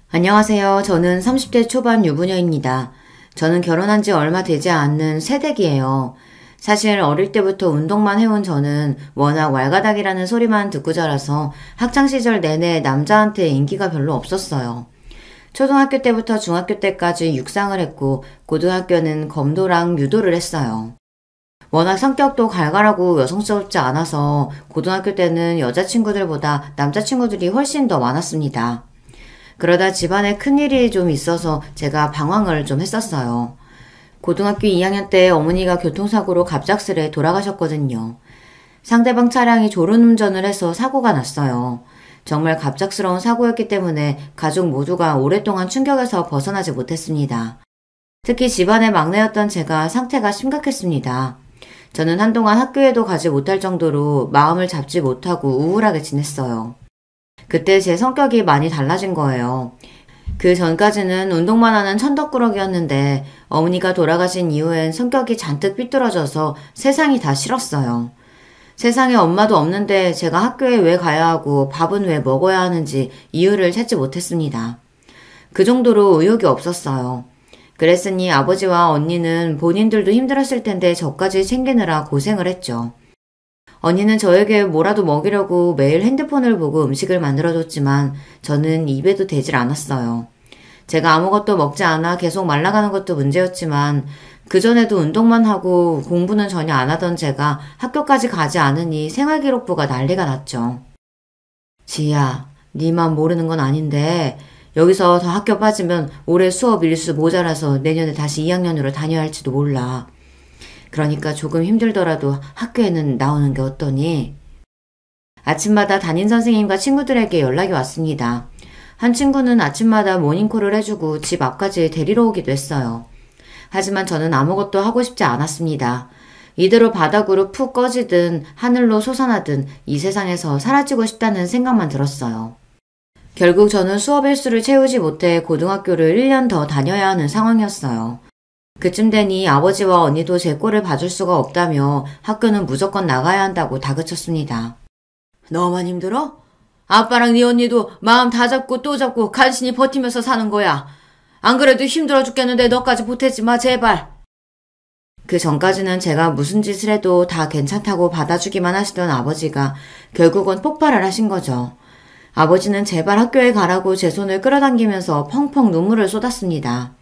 안녕하세요. 저는 30대 초반 유부녀입니다. 저는 결혼한 지 얼마 되지 않는 새댁이에요. 사실 어릴 때부터 운동만 해온 저는 워낙 왈가닥이라는 소리만 듣고 자라서 학창시절 내내 남자한테 인기가 별로 없었어요. 초등학교 때부터 중학교 때까지 육상을 했고 고등학교는 검도랑 유도를 했어요. 워낙 성격도 갈갈하고 여성스럽지 않아서 고등학교 때는 여자친구들보다 남자친구들이 훨씬 더 많았습니다. 그러다 집안에 큰일이 좀 있어서 제가 방황을 좀 했었어요. 고등학교 2학년 때 어머니가 교통사고로 갑작스레 돌아가셨거든요. 상대방 차량이 졸음운전을 해서 사고가 났어요. 정말 갑작스러운 사고였기 때문에 가족 모두가 오랫동안 충격에서 벗어나지 못했습니다. 특히 집안의 막내였던 제가 상태가 심각했습니다. 저는 한동안 학교에도 가지 못할 정도로 마음을 잡지 못하고 우울하게 지냈어요. 그때 제 성격이 많이 달라진 거예요. 그 전까지는 운동만 하는 천덕꾸러기였는데 어머니가 돌아가신 이후엔 성격이 잔뜩 삐뚤어져서 세상이 다 싫었어요. 세상에 엄마도 없는데 제가 학교에 왜 가야 하고 밥은 왜 먹어야 하는지 이유를 찾지 못했습니다. 그 정도로 의욕이 없었어요. 그랬으니 아버지와 언니는 본인들도 힘들었을 텐데 저까지 챙기느라 고생을 했죠. 언니는 저에게 뭐라도 먹이려고 매일 핸드폰을 보고 음식을 만들어줬지만 저는 입에도 대질 않았어요. 제가 아무것도 먹지 않아 계속 말라가는 것도 문제였지만 그전에도 운동만 하고 공부는 전혀 안 하던 제가 학교까지 가지 않으니 생활기록부가 난리가 났죠. 지희야, 니만 모르는 건 아닌데 여기서 더 학교 빠지면 올해 수업 일수 모자라서 내년에 다시 2학년으로 다녀야 할지도 몰라. 그러니까 조금 힘들더라도 학교에는 나오는 게 어떠니? 아침마다 담임선생님과 친구들에게 연락이 왔습니다. 한 친구는 아침마다 모닝콜을 해주고 집 앞까지 데리러 오기도 했어요. 하지만 저는 아무것도 하고 싶지 않았습니다. 이대로 바닥으로 푹 꺼지든 하늘로 솟아나든 이 세상에서 사라지고 싶다는 생각만 들었어요. 결국 저는 수업 일수를 채우지 못해 고등학교를 1년 더 다녀야 하는 상황이었어요. 그쯤 되니 아버지와 언니도 제 꼴을 봐줄 수가 없다며 학교는 무조건 나가야 한다고 다그쳤습니다. 너만 힘들어? 아빠랑 네 언니도 마음 다 잡고 또 잡고 간신히 버티면서 사는 거야. 안 그래도 힘들어 죽겠는데 너까지 보태지 마 제발. 그 전까지는 제가 무슨 짓을 해도 다 괜찮다고 받아주기만 하시던 아버지가 결국은 폭발을 하신 거죠. 아버지는 제발 학교에 가라고 제 손을 끌어당기면서 펑펑 눈물을 쏟았습니다.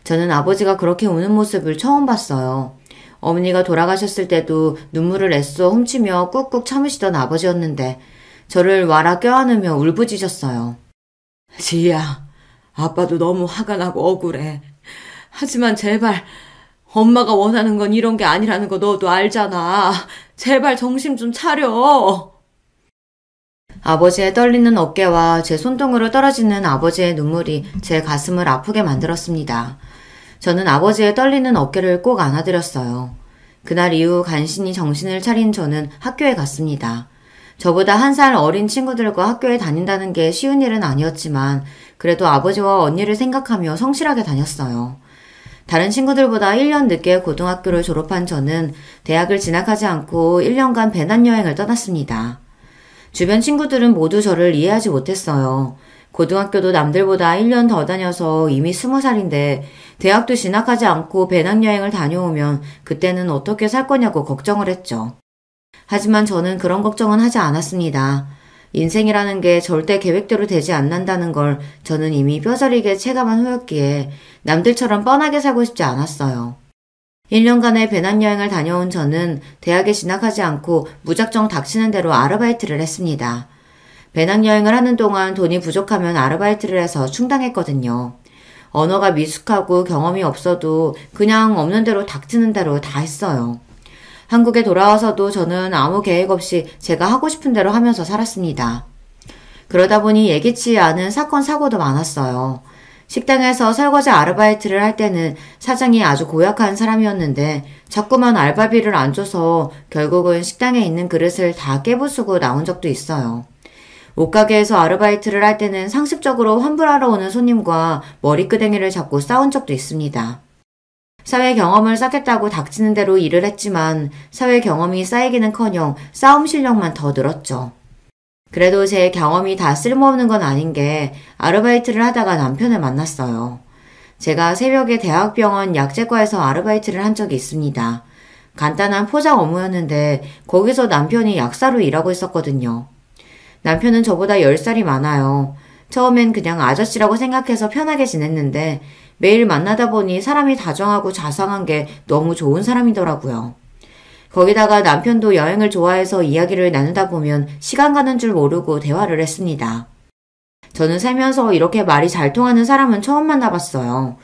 저는 아버지가 그렇게 우는 모습을 처음 봤어요. 어머니가 돌아가셨을 때도 눈물을 애써 훔치며 꾹꾹 참으시던 아버지였는데 저를 와라 껴안으며 울부짖었어요. 지희야, 아빠도 너무 화가 나고 억울해. 하지만 제발 엄마가 원하는 건 이런 게 아니라는 거 너도 알잖아. 제발 정신 좀 차려. 아버지의 떨리는 어깨와 제 손등으로 떨어지는 아버지의 눈물이 제 가슴을 아프게 만들었습니다. 저는 아버지의 떨리는 어깨를 꼭 안아드렸어요. 그날 이후 간신히 정신을 차린 저는 학교에 갔습니다. 저보다 1살 어린 친구들과 학교에 다닌다는 게 쉬운 일은 아니었지만 그래도 아버지와 언니를 생각하며 성실하게 다녔어요. 다른 친구들보다 1년 늦게 고등학교를 졸업한 저는 대학을 진학하지 않고 1년간 배낭여행을 떠났습니다. 주변 친구들은 모두 저를 이해하지 못했어요. 고등학교도 남들보다 1년 더 다녀서 이미 20살인데 대학도 진학하지 않고 배낭여행을 다녀오면 그때는 어떻게 살 거냐고 걱정을 했죠. 하지만 저는 그런 걱정은 하지 않았습니다. 인생이라는 게 절대 계획대로 되지 않는다는 걸 저는 이미 뼈저리게 체감한 후였기에 남들처럼 뻔하게 살고 싶지 않았어요. 1년간의 배낭여행을 다녀온 저는 대학에 진학하지 않고 무작정 닥치는 대로 아르바이트를 했습니다. 배낭여행을 하는 동안 돈이 부족하면 아르바이트를 해서 충당했거든요. 언어가 미숙하고 경험이 없어도 그냥 없는 대로 닥치는 대로 다 했어요. 한국에 돌아와서도 저는 아무 계획 없이 제가 하고 싶은 대로 하면서 살았습니다. 그러다 보니 예기치 않은 사건 사고도 많았어요. 식당에서 설거지 아르바이트를 할 때는 사장이 아주 고약한 사람이었는데 자꾸만 알바비를 안 줘서 결국은 식당에 있는 그릇을 다 깨부수고 나온 적도 있어요. 옷가게에서 아르바이트를 할 때는 상습적으로 환불하러 오는 손님과 머리끄댕이를 잡고 싸운 적도 있습니다. 사회 경험을 쌓겠다고 닥치는 대로 일을 했지만 사회 경험이 쌓이기는커녕 싸움 실력만 더 늘었죠. 그래도 제 경험이 다 쓸모없는 건 아닌 게 아르바이트를 하다가 남편을 만났어요. 제가 새벽에 대학병원 약제과에서 아르바이트를 한 적이 있습니다. 간단한 포장 업무였는데 거기서 남편이 약사로 일하고 있었거든요. 남편은 저보다 10살이 많아요. 처음엔 그냥 아저씨라고 생각해서 편하게 지냈는데 매일 만나다 보니 사람이 다정하고 자상한 게 너무 좋은 사람이더라고요. 거기다가 남편도 여행을 좋아해서 이야기를 나누다 보면 시간 가는 줄 모르고 대화를 했습니다. 저는 살면서 이렇게 말이 잘 통하는 사람은 처음 만나봤어요.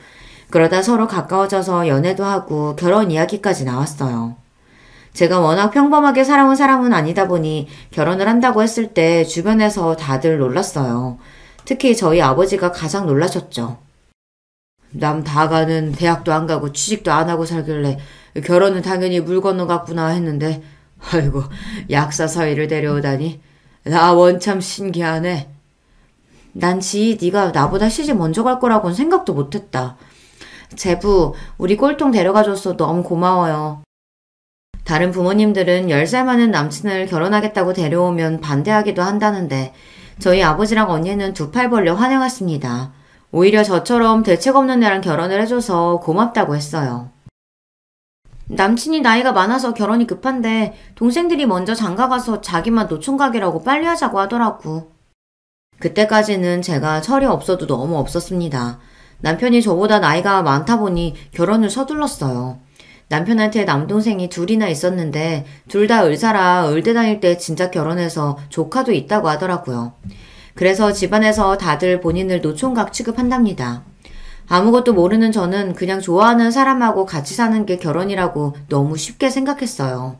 그러다 서로 가까워져서 연애도 하고 결혼 이야기까지 나왔어요. 제가 워낙 평범하게 살아온 사람은 아니다 보니 결혼을 한다고 했을 때 주변에서 다들 놀랐어요. 특히 저희 아버지가 가장 놀라셨죠. 남 다 가는 대학도 안 가고 취직도 안 하고 살길래 결혼은 당연히 물 건너갔구나 했는데 아이고 약사 사위를 데려오다니 나 원참 신기하네. 난 지희 네가 나보다 시집 먼저 갈 거라고는 생각도 못했다. 제부 우리 꼴통 데려가줘서 너무 고마워요. 다른 부모님들은 10살 많은 남친을 결혼하겠다고 데려오면 반대하기도 한다는데 저희 아버지랑 언니는 두 팔 벌려 환영했습니다. 오히려 저처럼 대책 없는 애랑 결혼을 해줘서 고맙다고 했어요. 남친이 나이가 많아서 결혼이 급한데 동생들이 먼저 장가가서 자기만 노총각이라고 빨리 하자고 하더라고. 그때까지는 제가 철이 없어도 너무 없었습니다. 남편이 저보다 나이가 많다 보니 결혼을 서둘렀어요. 남편한테 남동생이 둘이나 있었는데 둘 다 의사라 의대 다닐 때 진짜 결혼해서 조카도 있다고 하더라고요. 그래서 집안에서 다들 본인을 노총각 취급한답니다. 아무것도 모르는 저는 그냥 좋아하는 사람하고 같이 사는 게 결혼이라고 너무 쉽게 생각했어요.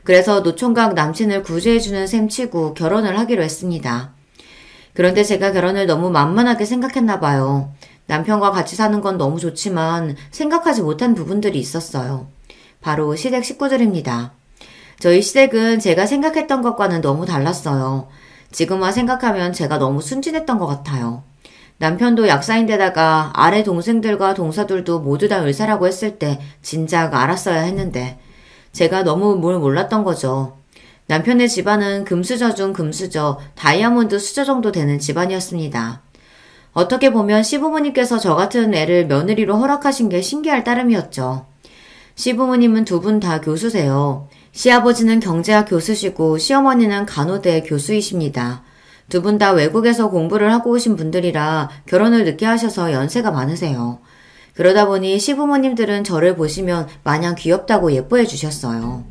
그래서 노총각 남친을 구제해주는 셈 치고 결혼을 하기로 했습니다. 그런데 제가 결혼을 너무 만만하게 생각했나 봐요. 남편과 같이 사는 건 너무 좋지만 생각하지 못한 부분들이 있었어요. 바로 시댁 식구들입니다. 저희 시댁은 제가 생각했던 것과는 너무 달랐어요. 지금만 생각하면 제가 너무 순진했던 것 같아요. 남편도 약사인데다가 아래 동생들과 동서들도 모두 다 의사라고 했을 때 진작 알았어야 했는데 제가 너무 뭘 몰랐던 거죠. 남편의 집안은 금수저 중 금수저, 다이아몬드 수저 정도 되는 집안이었습니다. 어떻게 보면 시부모님께서 저 같은 애를 며느리로 허락하신 게 신기할 따름이었죠. 시부모님은 두 분 다 교수세요. 시아버지는 경제학 교수시고 시어머니는 간호대 교수이십니다. 두 분 다 외국에서 공부를 하고 오신 분들이라 결혼을 늦게 하셔서 연세가 많으세요. 그러다 보니 시부모님들은 저를 보시면 마냥 귀엽다고 예뻐해 주셨어요.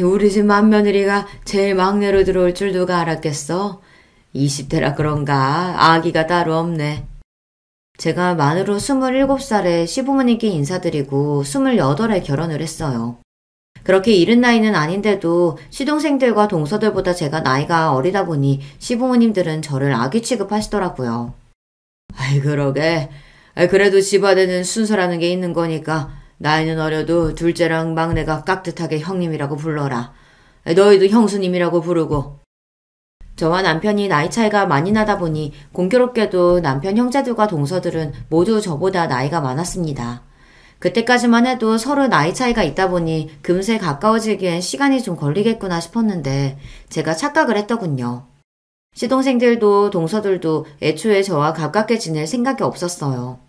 우리 집 맏며느리가 제일 막내로 들어올 줄 누가 알았겠어? 20대라 그런가 아기가 따로 없네. 제가 만으로 27살에 시부모님께 인사드리고 28에 결혼을 했어요. 그렇게 이른 나이는 아닌데도 시동생들과 동서들보다 제가 나이가 어리다 보니 시부모님들은 저를 아기 취급하시더라고요. 아이 그러게. 그래도 집안에는 순서라는 게 있는 거니까 나이는 어려도 둘째랑 막내가 깍듯하게 형님이라고 불러라. 너희도 형수님이라고 부르고. 저와 남편이 나이 차이가 많이 나다 보니 공교롭게도 남편 형제들과 동서들은 모두 저보다 나이가 많았습니다. 그때까지만 해도 서로 나이 차이가 있다 보니 금세 가까워지기엔 시간이 좀 걸리겠구나 싶었는데 제가 착각을 했더군요. 시동생들도 동서들도 애초에 저와 가깝게 지낼 생각이 없었어요.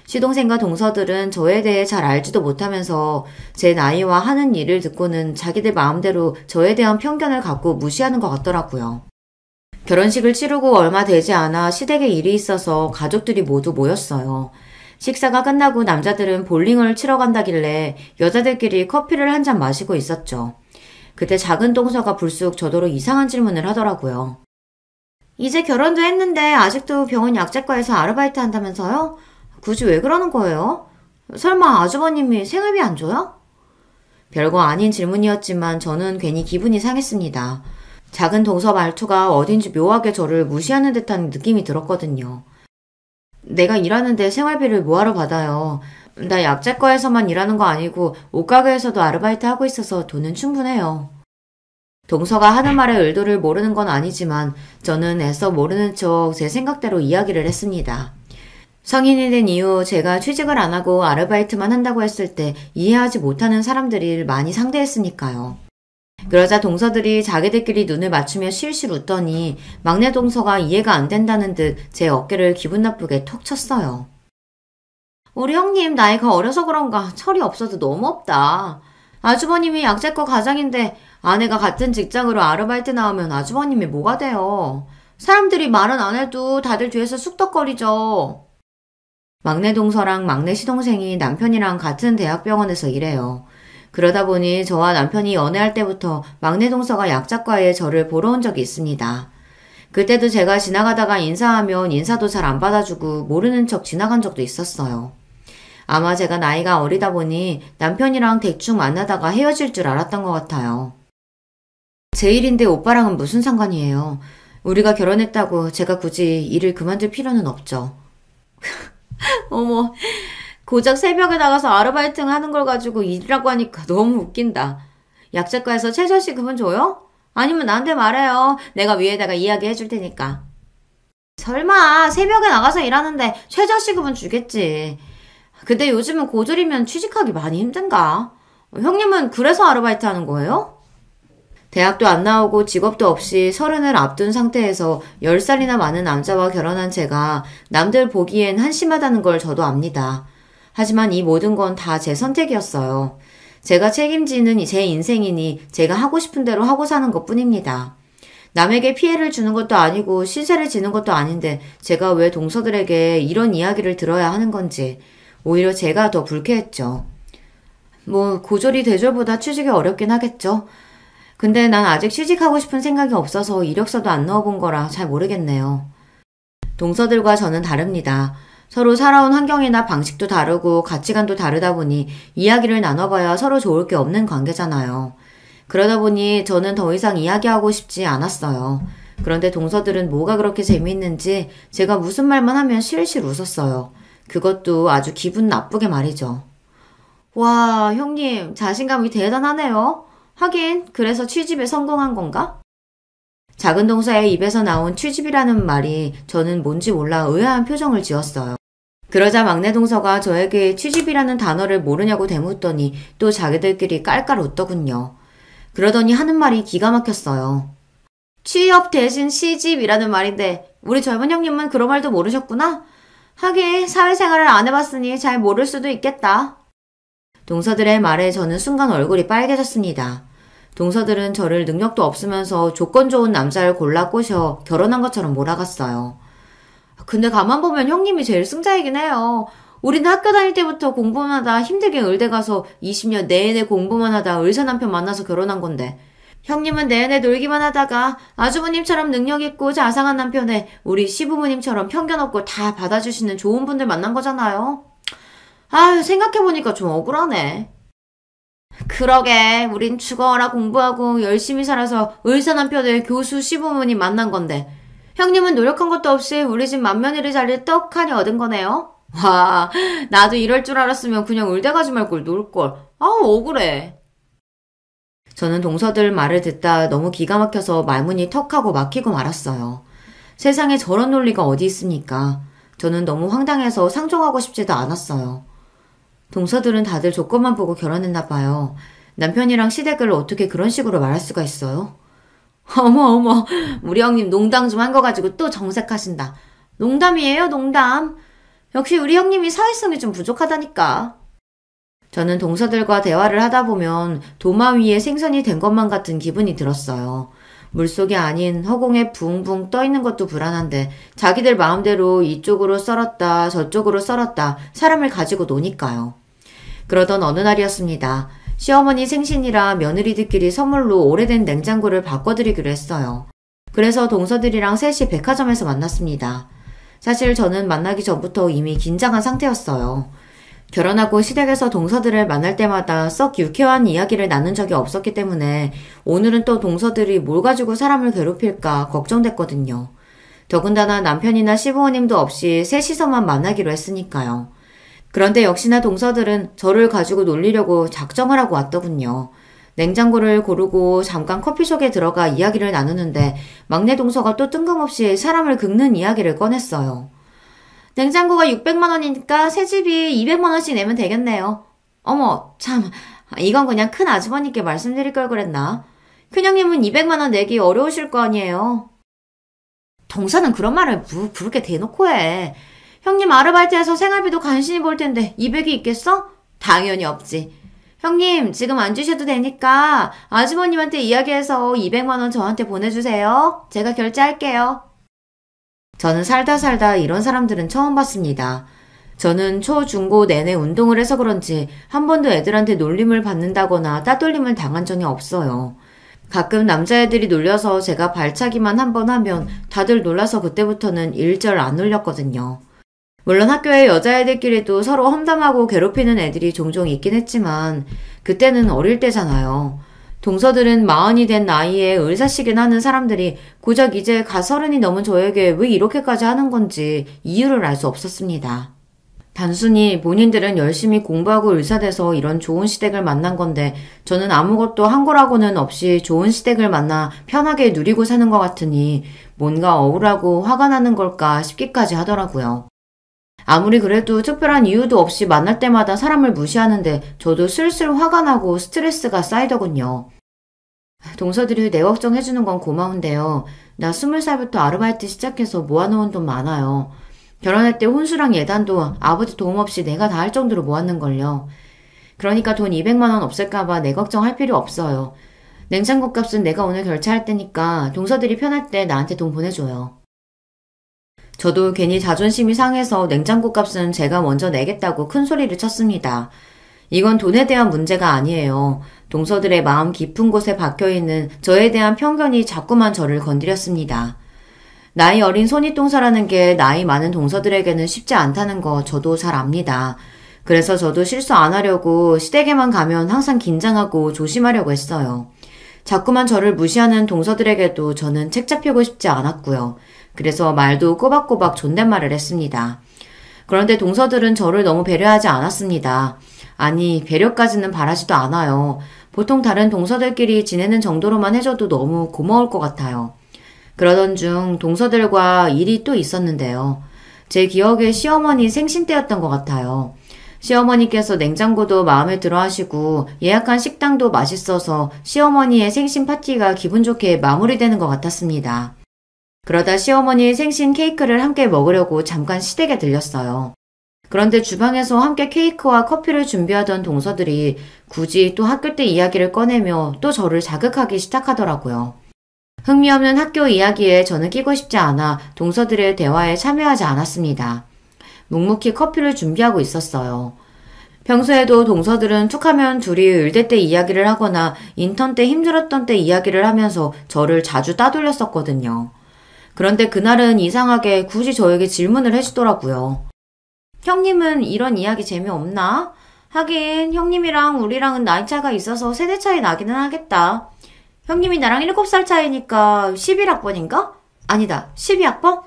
시동생과 동서들은 저에 대해 잘 알지도 못하면서 제 나이와 하는 일을 듣고는 자기들 마음대로 저에 대한 편견을 갖고 무시하는 것 같더라고요. 결혼식을 치르고 얼마 되지 않아 시댁에 일이 있어서 가족들이 모두 모였어요. 식사가 끝나고 남자들은 볼링을 치러 간다길래 여자들끼리 커피를 한 잔 마시고 있었죠. 그때 작은 동서가 불쑥 저더러 이상한 질문을 하더라고요. 이제 결혼도 했는데 아직도 병원 약제과에서 아르바이트 한다면서요? 굳이 왜 그러는 거예요? 설마 아주버님이 생활비 안 줘요? 별거 아닌 질문이었지만 저는 괜히 기분이 상했습니다. 작은 동서 말투가 어딘지 묘하게 저를 무시하는 듯한 느낌이 들었거든요. 내가 일하는데 생활비를 뭐하러 받아요. 나 약제과에서만 일하는 거 아니고 옷가게에서도 아르바이트 하고 있어서 돈은 충분해요. 동서가 하는 말의 의도를 모르는 건 아니지만 저는 애써 모르는 척 제 생각대로 이야기를 했습니다. 성인이 된 이후 제가 취직을 안 하고 아르바이트만 한다고 했을 때 이해하지 못하는 사람들이 많이 상대했으니까요. 그러자 동서들이 자기들끼리 눈을 맞추며 실실 웃더니 막내 동서가 이해가 안 된다는 듯 제 어깨를 기분 나쁘게 톡 쳤어요. 우리 형님 나이가 어려서 그런가 철이 없어도 너무 없다. 아주버님이 약재과 과장인데 아내가 같은 직장으로 아르바이트 나오면 아주버님이 뭐가 돼요. 사람들이 말은 안 해도 다들 뒤에서 쑥덕거리죠. 막내 동서랑 막내 시동생이 남편이랑 같은 대학병원에서 일해요. 그러다 보니 저와 남편이 연애할 때부터 막내 동서가 약작과에 저를 보러 온 적이 있습니다. 그때도 제가 지나가다가 인사하면 인사도 잘 안 받아주고 모르는 척 지나간 적도 있었어요. 아마 제가 나이가 어리다 보니 남편이랑 대충 만나다가 헤어질 줄 알았던 것 같아요. 제 일인데 오빠랑은 무슨 상관이에요. 우리가 결혼했다고 제가 굳이 일을 그만둘 필요는 없죠. 어머, 고작 새벽에 나가서 아르바이트 하는 걸 가지고 일이라고 하니까 너무 웃긴다. 약작가에서 최저시급은 줘요? 아니면 나한테 말해요. 내가 위에다가 이야기해 줄 테니까. 설마 새벽에 나가서 일하는데 최저시급은 주겠지. 근데 요즘은 고졸이면 취직하기 많이 힘든가? 형님은 그래서 아르바이트 하는 거예요? 대학도 안 나오고 직업도 없이 30을 앞둔 상태에서 10살이나 많은 남자와 결혼한 제가 남들 보기엔 한심하다는 걸 저도 압니다. 하지만 이 모든 건 다 제 선택이었어요. 제가 책임지는 제 인생이니 제가 하고 싶은 대로 하고 사는 것 뿐입니다. 남에게 피해를 주는 것도 아니고 신세를 지는 것도 아닌데 제가 왜 동서들에게 이런 이야기를 들어야 하는 건지 오히려 제가 더 불쾌했죠. 고졸이 대졸보다 취직이 어렵긴 하겠죠. 근데 난 아직 취직하고 싶은 생각이 없어서 이력서도 안 넣어본 거라 잘 모르겠네요. 동서들과 저는 다릅니다. 서로 살아온 환경이나 방식도 다르고 가치관도 다르다 보니 이야기를 나눠봐야 서로 좋을 게 없는 관계잖아요. 그러다 보니 저는 더 이상 이야기하고 싶지 않았어요. 그런데 동서들은 뭐가 그렇게 재미있는지 제가 무슨 말만 하면 실실 웃었어요. 그것도 아주 기분 나쁘게 말이죠. 와, 형님 자신감이 대단하네요. 하긴 그래서 취집에 성공한 건가? 작은 동서의 입에서 나온 취집이라는 말이 저는 뭔지 몰라 의아한 표정을 지었어요. 그러자 막내 동서가 저에게 취집이라는 단어를 모르냐고 대묻더니 또 자기들끼리 깔깔 웃더군요. 그러더니 하는 말이 기가 막혔어요. 취업 대신 시집이라는 말인데 우리 젊은 형님은 그런 말도 모르셨구나? 하긴 사회생활을 안 해봤으니 잘 모를 수도 있겠다. 동서들의 말에 저는 순간 얼굴이 빨개졌습니다. 동서들은 저를 능력도 없으면서 조건 좋은 남자를 골라 꼬셔 결혼한 것처럼 몰아갔어요. 근데 가만 보면 형님이 제일 승자이긴 해요. 우리는 학교 다닐 때부터 공부만 하다 힘들게 의대 가서 20년 내내 공부만 하다 의사 남편 만나서 결혼한 건데 형님은 내내 놀기만 하다가 아주버님처럼 능력 있고 자상한 남편에 우리 시부모님처럼 편견 없고 다 받아주시는 좋은 분들 만난 거잖아요. 아유, 생각해보니까 좀 억울하네. 그러게, 우린 죽어라 공부하고 열심히 살아서 의사 남편을 교수 시부모님 만난 건데 형님은 노력한 것도 없이 우리 집 맏며느리 자리를 떡하니 얻은 거네요. 와, 나도 이럴 줄 알았으면 그냥 의대 가지 말걸 놀걸. 아우, 억울해. 저는 동서들 말을 듣다 너무 기가 막혀서 말문이 턱하고 막히고 말았어요. 세상에 저런 논리가 어디 있습니까? 저는 너무 황당해서 상종하고 싶지도 않았어요. 동서들은 다들 조건만 보고 결혼했나 봐요. 남편이랑 시댁을 어떻게 그런 식으로 말할 수가 있어요? 어머, 우리 형님 농담 좀 한 거 가지고 또 정색하신다. 농담이에요, 농담. 역시 우리 형님이 사회성이 좀 부족하다니까. 저는 동서들과 대화를 하다 보면 도마 위에 생선이 된 것만 같은 기분이 들었어요. 물속이 아닌 허공에 붕붕 떠있는 것도 불안한데 자기들 마음대로 이쪽으로 썰었다 저쪽으로 썰었다 사람을 가지고 노니까요. 그러던 어느 날이었습니다. 시어머니 생신이라 며느리들끼리 선물로 오래된 냉장고를 바꿔드리기로 했어요. 그래서 동서들이랑 셋이 백화점에서 만났습니다. 사실 저는 만나기 전부터 이미 긴장한 상태였어요. 결혼하고 시댁에서 동서들을 만날 때마다 썩 유쾌한 이야기를 나눈 적이 없었기 때문에 오늘은 또 동서들이 뭘 가지고 사람을 괴롭힐까 걱정됐거든요. 더군다나 남편이나 시부모님도 없이 셋이서만 만나기로 했으니까요. 그런데 역시나 동서들은 저를 가지고 놀리려고 작정을 하고 왔더군요. 냉장고를 고르고 잠깐 커피숍에 들어가 이야기를 나누는데 막내 동서가 또 뜬금없이 사람을 긁는 이야기를 꺼냈어요. 냉장고가 600만 원이니까 새 집이 200만 원씩 내면 되겠네요. 어머, 참, 이건 그냥 큰 아주버님께 말씀드릴 걸 그랬나? 큰형님은 200만 원 내기 어려우실 거 아니에요. 동서는 그런 말을 그렇게 대놓고 해. 형님 아르바이트해서 생활비도 간신히 벌 텐데 200이 있겠어? 당연히 없지. 형님 지금 안 주셔도 되니까 아주버님한테 이야기해서 200만 원 저한테 보내주세요. 제가 결제할게요. 저는 살다 이런 사람들은 처음 봤습니다. 저는 초, 중, 고 내내 운동을 해서 그런지 한 번도 애들한테 놀림을 받는다거나 따돌림을 당한 적이 없어요. 가끔 남자애들이 놀려서 제가 발차기만 한 번 하면 다들 놀라서 그때부터는 일절 안 놀렸거든요. 물론 학교에 여자애들끼리도 서로 험담하고 괴롭히는 애들이 종종 있긴 했지만 그때는 어릴 때잖아요. 동서들은 40이 된 나이에 을사시긴 하는 사람들이 고작 이제 갓 30이 넘은 저에게 왜 이렇게까지 하는 건지 이유를 알 수 없었습니다. 단순히 본인들은 열심히 공부하고 의사돼서 이런 좋은 시댁을 만난 건데 저는 아무것도 한 거라고는 없이 좋은 시댁을 만나 편하게 누리고 사는 것 같으니 뭔가 억울하고 화가 나는 걸까 싶기까지 하더라고요. 아무리 그래도 특별한 이유도 없이 만날 때마다 사람을 무시하는데 저도 슬슬 화가 나고 스트레스가 쌓이더군요. 동서들이 내 걱정해주는 건 고마운데요. 나 20살부터 아르바이트 시작해서 모아놓은 돈 많아요. 결혼할 때 혼수랑 예단도 아버지 도움 없이 내가 다 할 정도로 모았는걸요. 그러니까 돈 200만 원 없을까봐 내 걱정할 필요 없어요. 냉장고 값은 내가 오늘 결제할 테니까 동서들이 편할 때 나한테 돈 보내줘요. 저도 괜히 자존심이 상해서 냉장고 값은 제가 먼저 내겠다고 큰 소리를 쳤습니다. 이건 돈에 대한 문제가 아니에요. 동서들의 마음 깊은 곳에 박혀있는 저에 대한 편견이 자꾸만 저를 건드렸습니다. 나이 어린 손윗동서라는 게 나이 많은 동서들에게는 쉽지 않다는 거 저도 잘 압니다. 그래서 저도 실수 안 하려고 시댁에만 가면 항상 긴장하고 조심하려고 했어요. 자꾸만 저를 무시하는 동서들에게도 저는 책 잡히고 싶지 않았고요. 그래서 말도 꼬박꼬박 존댓말을 했습니다. 그런데 동서들은 저를 너무 배려하지 않았습니다. 아니, 배려까지는 바라지도 않아요. 보통 다른 동서들끼리 지내는 정도로만 해줘도 너무 고마울 것 같아요. 그러던 중 동서들과 일이 또 있었는데요. 제 기억에 시어머니 생신 때였던 것 같아요. 시어머니께서 냉장고도 마음에 들어 하시고 예약한 식당도 맛있어서 시어머니의 생신 파티가 기분 좋게 마무리되는 것 같았습니다. 그러다 시어머니의 생신 케이크를 함께 먹으려고 잠깐 시댁에 들렸어요. 그런데 주방에서 함께 케이크와 커피를 준비하던 동서들이 굳이 또 학교 때 이야기를 꺼내며 또 저를 자극하기 시작하더라고요. 흥미없는 학교 이야기에 저는 끼고 싶지 않아 동서들의 대화에 참여하지 않았습니다. 묵묵히 커피를 준비하고 있었어요. 평소에도 동서들은 툭하면 둘이 의대 때 이야기를 하거나 인턴 때 힘들었던 때 이야기를 하면서 저를 자주 따돌렸었거든요. 그런데 그날은 이상하게 굳이 저에게 질문을 해주더라고요. 형님은 이런 이야기 재미없나? 하긴 형님이랑 우리랑은 나이 차가 있어서 세대 차이 나기는 하겠다. 형님이 나랑 7살 차이니까 11학번인가? 아니다, 12학번?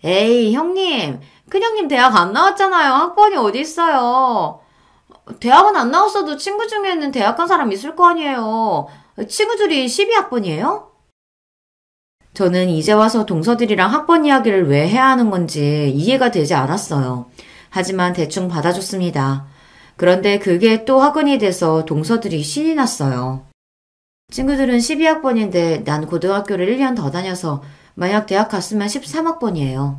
에이, 형님. 큰형님 대학 안 나왔잖아요. 학번이 어디 있어요. 대학은 안 나왔어도 친구 중에는 대학 간 사람 있을 거 아니에요. 친구들이 12학번이에요? 저는 이제 와서 동서들이랑 학번 이야기를 왜 해야 하는 건지 이해가 되지 않았어요. 하지만 대충 받아줬습니다. 그런데 그게 또 화근이 돼서 동서들이 신이 났어요. 친구들은 12학번인데 난 고등학교를 1년 더 다녀서 만약 대학 갔으면 13학번이에요.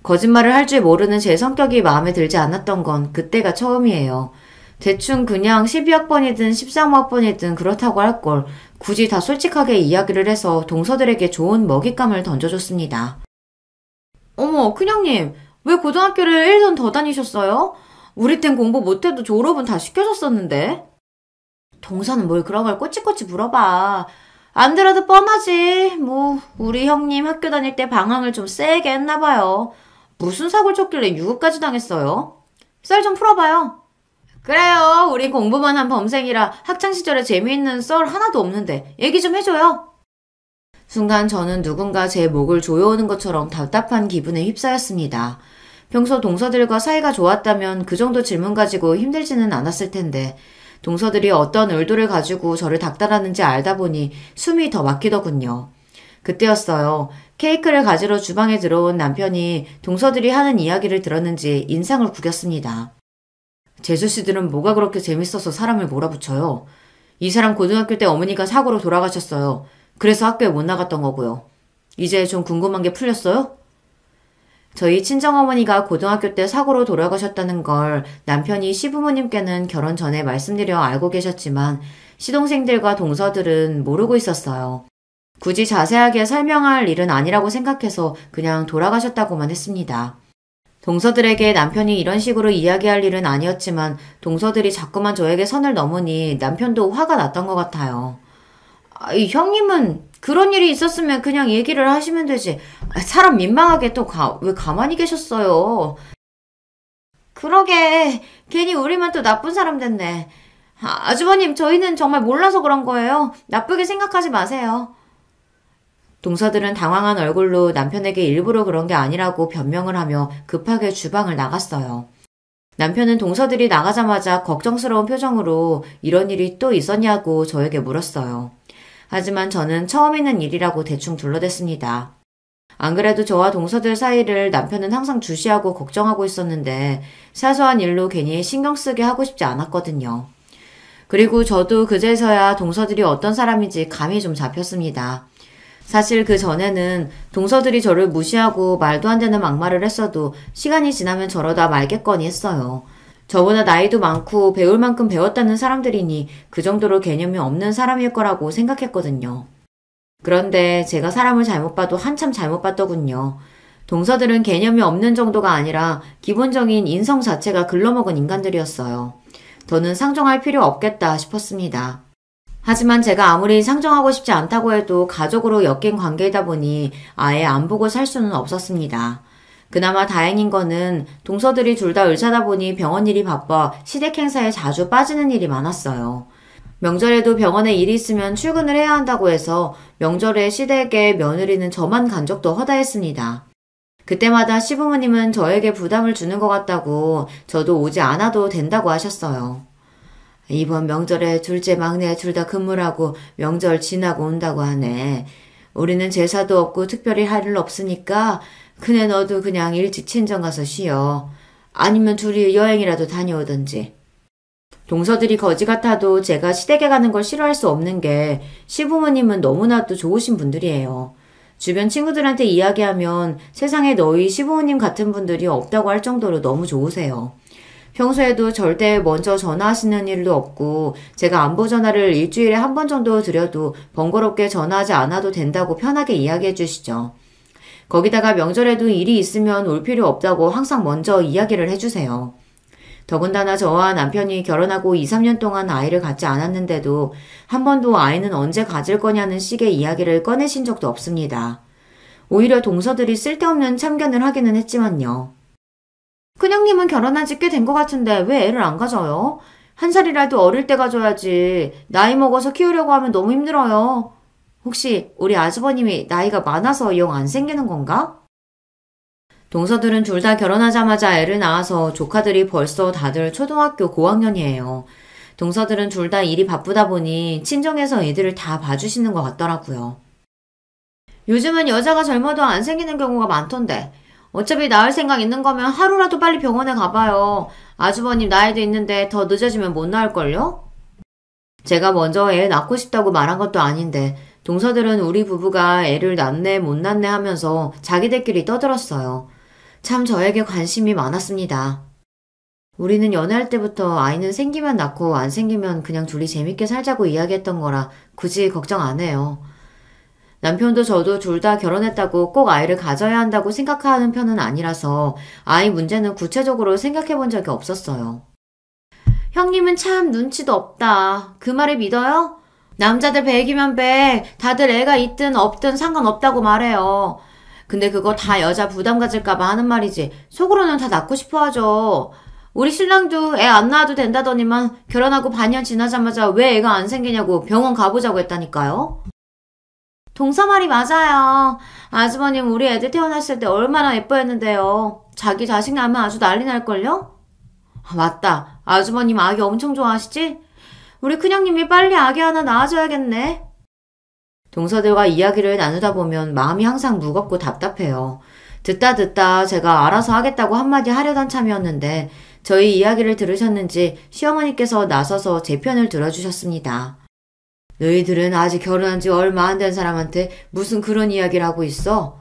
거짓말을 할 줄 모르는 제 성격이 마음에 들지 않았던 건 그때가 처음이에요. 대충 그냥 12학번이든 13학번이든 그렇다고 할 걸 굳이 다 솔직하게 이야기를 해서 동서들에게 좋은 먹잇감을 던져줬습니다. 어머, 큰형님, 왜 고등학교를 1년 더 다니셨어요? 우리 땐 공부 못해도 졸업은 다 시켜줬었는데. 동서는 뭘 그런 걸 꼬치꼬치 물어봐. 안 들어도 뻔하지. 뭐 우리 형님 학교 다닐 때 방황을 좀 세게 했나봐요. 무슨 사고를 쳤길래 유급까지 당했어요? 썰 좀 풀어봐요. 그래요. 우리 공부만 한 범생이라 학창시절에 재미있는 썰 하나도 없는데 얘기 좀 해줘요. 순간 저는 누군가 제 목을 조여오는 것처럼 답답한 기분에 휩싸였습니다. 평소 동서들과 사이가 좋았다면 그 정도 질문 가지고 힘들지는 않았을 텐데 동서들이 어떤 의도를 가지고 저를 닥달하는지 알다 보니 숨이 더 막히더군요. 그때였어요. 케이크를 가지러 주방에 들어온 남편이 동서들이 하는 이야기를 들었는지 인상을 구겼습니다. 재수씨들은 뭐가 그렇게 재밌어서 사람을 몰아붙여요. 이 사람 고등학교 때 어머니가 사고로 돌아가셨어요. 그래서 학교에 못 나갔던 거고요. 이제 좀 궁금한 게 풀렸어요? 저희 친정어머니가 고등학교 때 사고로 돌아가셨다는 걸 남편이 시부모님께는 결혼 전에 말씀드려 알고 계셨지만 시동생들과 동서들은 모르고 있었어요. 굳이 자세하게 설명할 일은 아니라고 생각해서 그냥 돌아가셨다고만 했습니다. 동서들에게 남편이 이런 식으로 이야기할 일은 아니었지만 동서들이 자꾸만 저에게 선을 넘으니 남편도 화가 났던 것 같아요. 형님은 그런 일이 있었으면 그냥 얘기를 하시면 되지. 사람 민망하게 또 왜 가만히 계셨어요? 그러게 괜히 우리만 또 나쁜 사람 됐네. 아주버님 저희는 정말 몰라서 그런 거예요. 나쁘게 생각하지 마세요. 동서들은 당황한 얼굴로 남편에게 일부러 그런 게 아니라고 변명을 하며 급하게 주방을 나갔어요. 남편은 동서들이 나가자마자 걱정스러운 표정으로 이런 일이 또 있었냐고 저에게 물었어요. 하지만 저는 처음 있는 일이라고 대충 둘러댔습니다. 안 그래도 저와 동서들 사이를 남편은 항상 주시하고 걱정하고 있었는데 사소한 일로 괜히 신경 쓰게 하고 싶지 않았거든요. 그리고 저도 그제서야 동서들이 어떤 사람인지 감이 좀 잡혔습니다. 사실 그 전에는 동서들이 저를 무시하고 말도 안 되는 막말을 했어도 시간이 지나면 저러다 말겠거니 했어요. 저보다 나이도 많고 배울 만큼 배웠다는 사람들이니 그 정도로 개념이 없는 사람일 거라고 생각했거든요. 그런데 제가 사람을 잘못 봐도 한참 잘못 봤더군요. 동서들은 개념이 없는 정도가 아니라 기본적인 인성 자체가 글러먹은 인간들이었어요. 더는 상정할 필요 없겠다 싶었습니다. 하지만 제가 아무리 상정하고 싶지 않다고 해도 가족으로 엮인 관계이다 보니 아예 안 보고 살 수는 없었습니다. 그나마 다행인 거는 동서들이 둘 다 의사다 보니 병원 일이 바빠 시댁 행사에 자주 빠지는 일이 많았어요. 명절에도 병원에 일이 있으면 출근을 해야 한다고 해서 명절에 시댁에 며느리는 저만 간 적도 허다했습니다. 그때마다 시부모님은 저에게 부담을 주는 것 같다고 저도 오지 않아도 된다고 하셨어요. 이번 명절에 둘째 막내 둘 다 근무를 하고 명절 지나고 온다고 하네. 우리는 제사도 없고 특별히 할 일 없으니까 그네 너도 그냥 일찍 친정 가서 쉬어. 아니면 둘이 여행이라도 다녀오던지. 동서들이 거지 같아도 제가 시댁에 가는 걸 싫어할 수 없는 게 시부모님은 너무나도 좋으신 분들이에요. 주변 친구들한테 이야기하면 세상에 너희 시부모님 같은 분들이 없다고 할 정도로 너무 좋으세요. 평소에도 절대 먼저 전화하시는 일도 없고 제가 안부 전화를 일주일에 한 번 정도 드려도 번거롭게 전화하지 않아도 된다고 편하게 이야기해 주시죠. 거기다가 명절에도 일이 있으면 올 필요 없다고 항상 먼저 이야기를 해주세요. 더군다나 저와 남편이 결혼하고 2, 3년 동안 아이를 갖지 않았는데도 한 번도 아이는 언제 가질 거냐는 식의 이야기를 꺼내신 적도 없습니다. 오히려 동서들이 쓸데없는 참견을 하기는 했지만요. 큰형님은 결혼한 지 꽤 된 것 같은데 왜 애를 안 가져요? 한 살이라도 어릴 때 가져야지. 나이 먹어서 키우려고 하면 너무 힘들어요. 혹시 우리 아주버님이 나이가 많아서 영 안 생기는 건가? 동서들은 둘 다 결혼하자마자 애를 낳아서 조카들이 벌써 다들 초등학교 고학년이에요. 동서들은 둘 다 일이 바쁘다 보니 친정에서 애들을 다 봐주시는 것 같더라고요. 요즘은 여자가 젊어도 안 생기는 경우가 많던데 어차피 낳을 생각 있는 거면 하루라도 빨리 병원에 가봐요. 아주버님 나이도 있는데 더 늦어지면 못 낳을걸요? 제가 먼저 애 낳고 싶다고 말한 것도 아닌데 동서들은 우리 부부가 애를 낳네 못 낳네 하면서 자기들끼리 떠들었어요. 참 저에게 관심이 많았습니다. 우리는 연애할 때부터 아이는 생기면 낳고 안 생기면 그냥 둘이 재밌게 살자고 이야기했던 거라 굳이 걱정 안 해요. 남편도 저도 둘 다 결혼했다고 꼭 아이를 가져야 한다고 생각하는 편은 아니라서 아이 문제는 구체적으로 생각해 본 적이 없었어요. 형님은 참 눈치도 없다. 그 말을 믿어요? 남자들 100이면 100, 다들 애가 있든 없든 상관없다고 말해요. 근데 그거 다 여자 부담 가질까봐 하는 말이지 속으로는 다 낳고 싶어 하죠. 우리 신랑도 애 안 낳아도 된다더니만 결혼하고 반년 지나자마자 왜 애가 안 생기냐고 병원 가보자고 했다니까요. 동서 말이 맞아요. 아주버님 우리 애들 태어났을 때 얼마나 예뻐했는데요. 자기 자식 낳으면 아주 난리 날걸요? 맞다. 아주버님 아기 엄청 좋아하시지? 우리 큰형님이 빨리 아기 하나 낳아줘야겠네. 동서들과 이야기를 나누다 보면 마음이 항상 무겁고 답답해요. 듣다 제가 알아서 하겠다고 한마디 하려던 참이었는데 저희 이야기를 들으셨는지 시어머니께서 나서서 제 편을 들어주셨습니다. 너희들은 아직 결혼한 지 얼마 안 된 사람한테 무슨 그런 이야기를 하고 있어?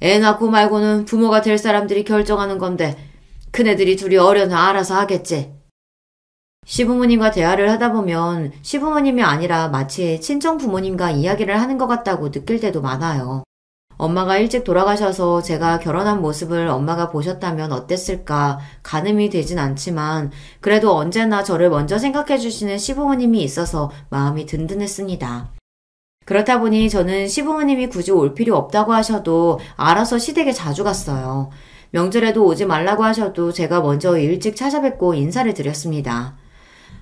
애 낳고 말고는 부모가 될 사람들이 결정하는 건데 큰애들이 둘이 어려나 알아서 하겠지. 시부모님과 대화를 하다 보면 시부모님이 아니라 마치 친정 부모님과 이야기를 하는 것 같다고 느낄 때도 많아요. 엄마가 일찍 돌아가셔서 제가 결혼한 모습을 엄마가 보셨다면 어땠을까 가늠이 되진 않지만 그래도 언제나 저를 먼저 생각해 주시는 시부모님이 있어서 마음이 든든했습니다. 그렇다 보니 저는 시부모님이 굳이 올 필요 없다고 하셔도 알아서 시댁에 자주 갔어요. 명절에도 오지 말라고 하셔도 제가 먼저 일찍 찾아뵙고 인사를 드렸습니다.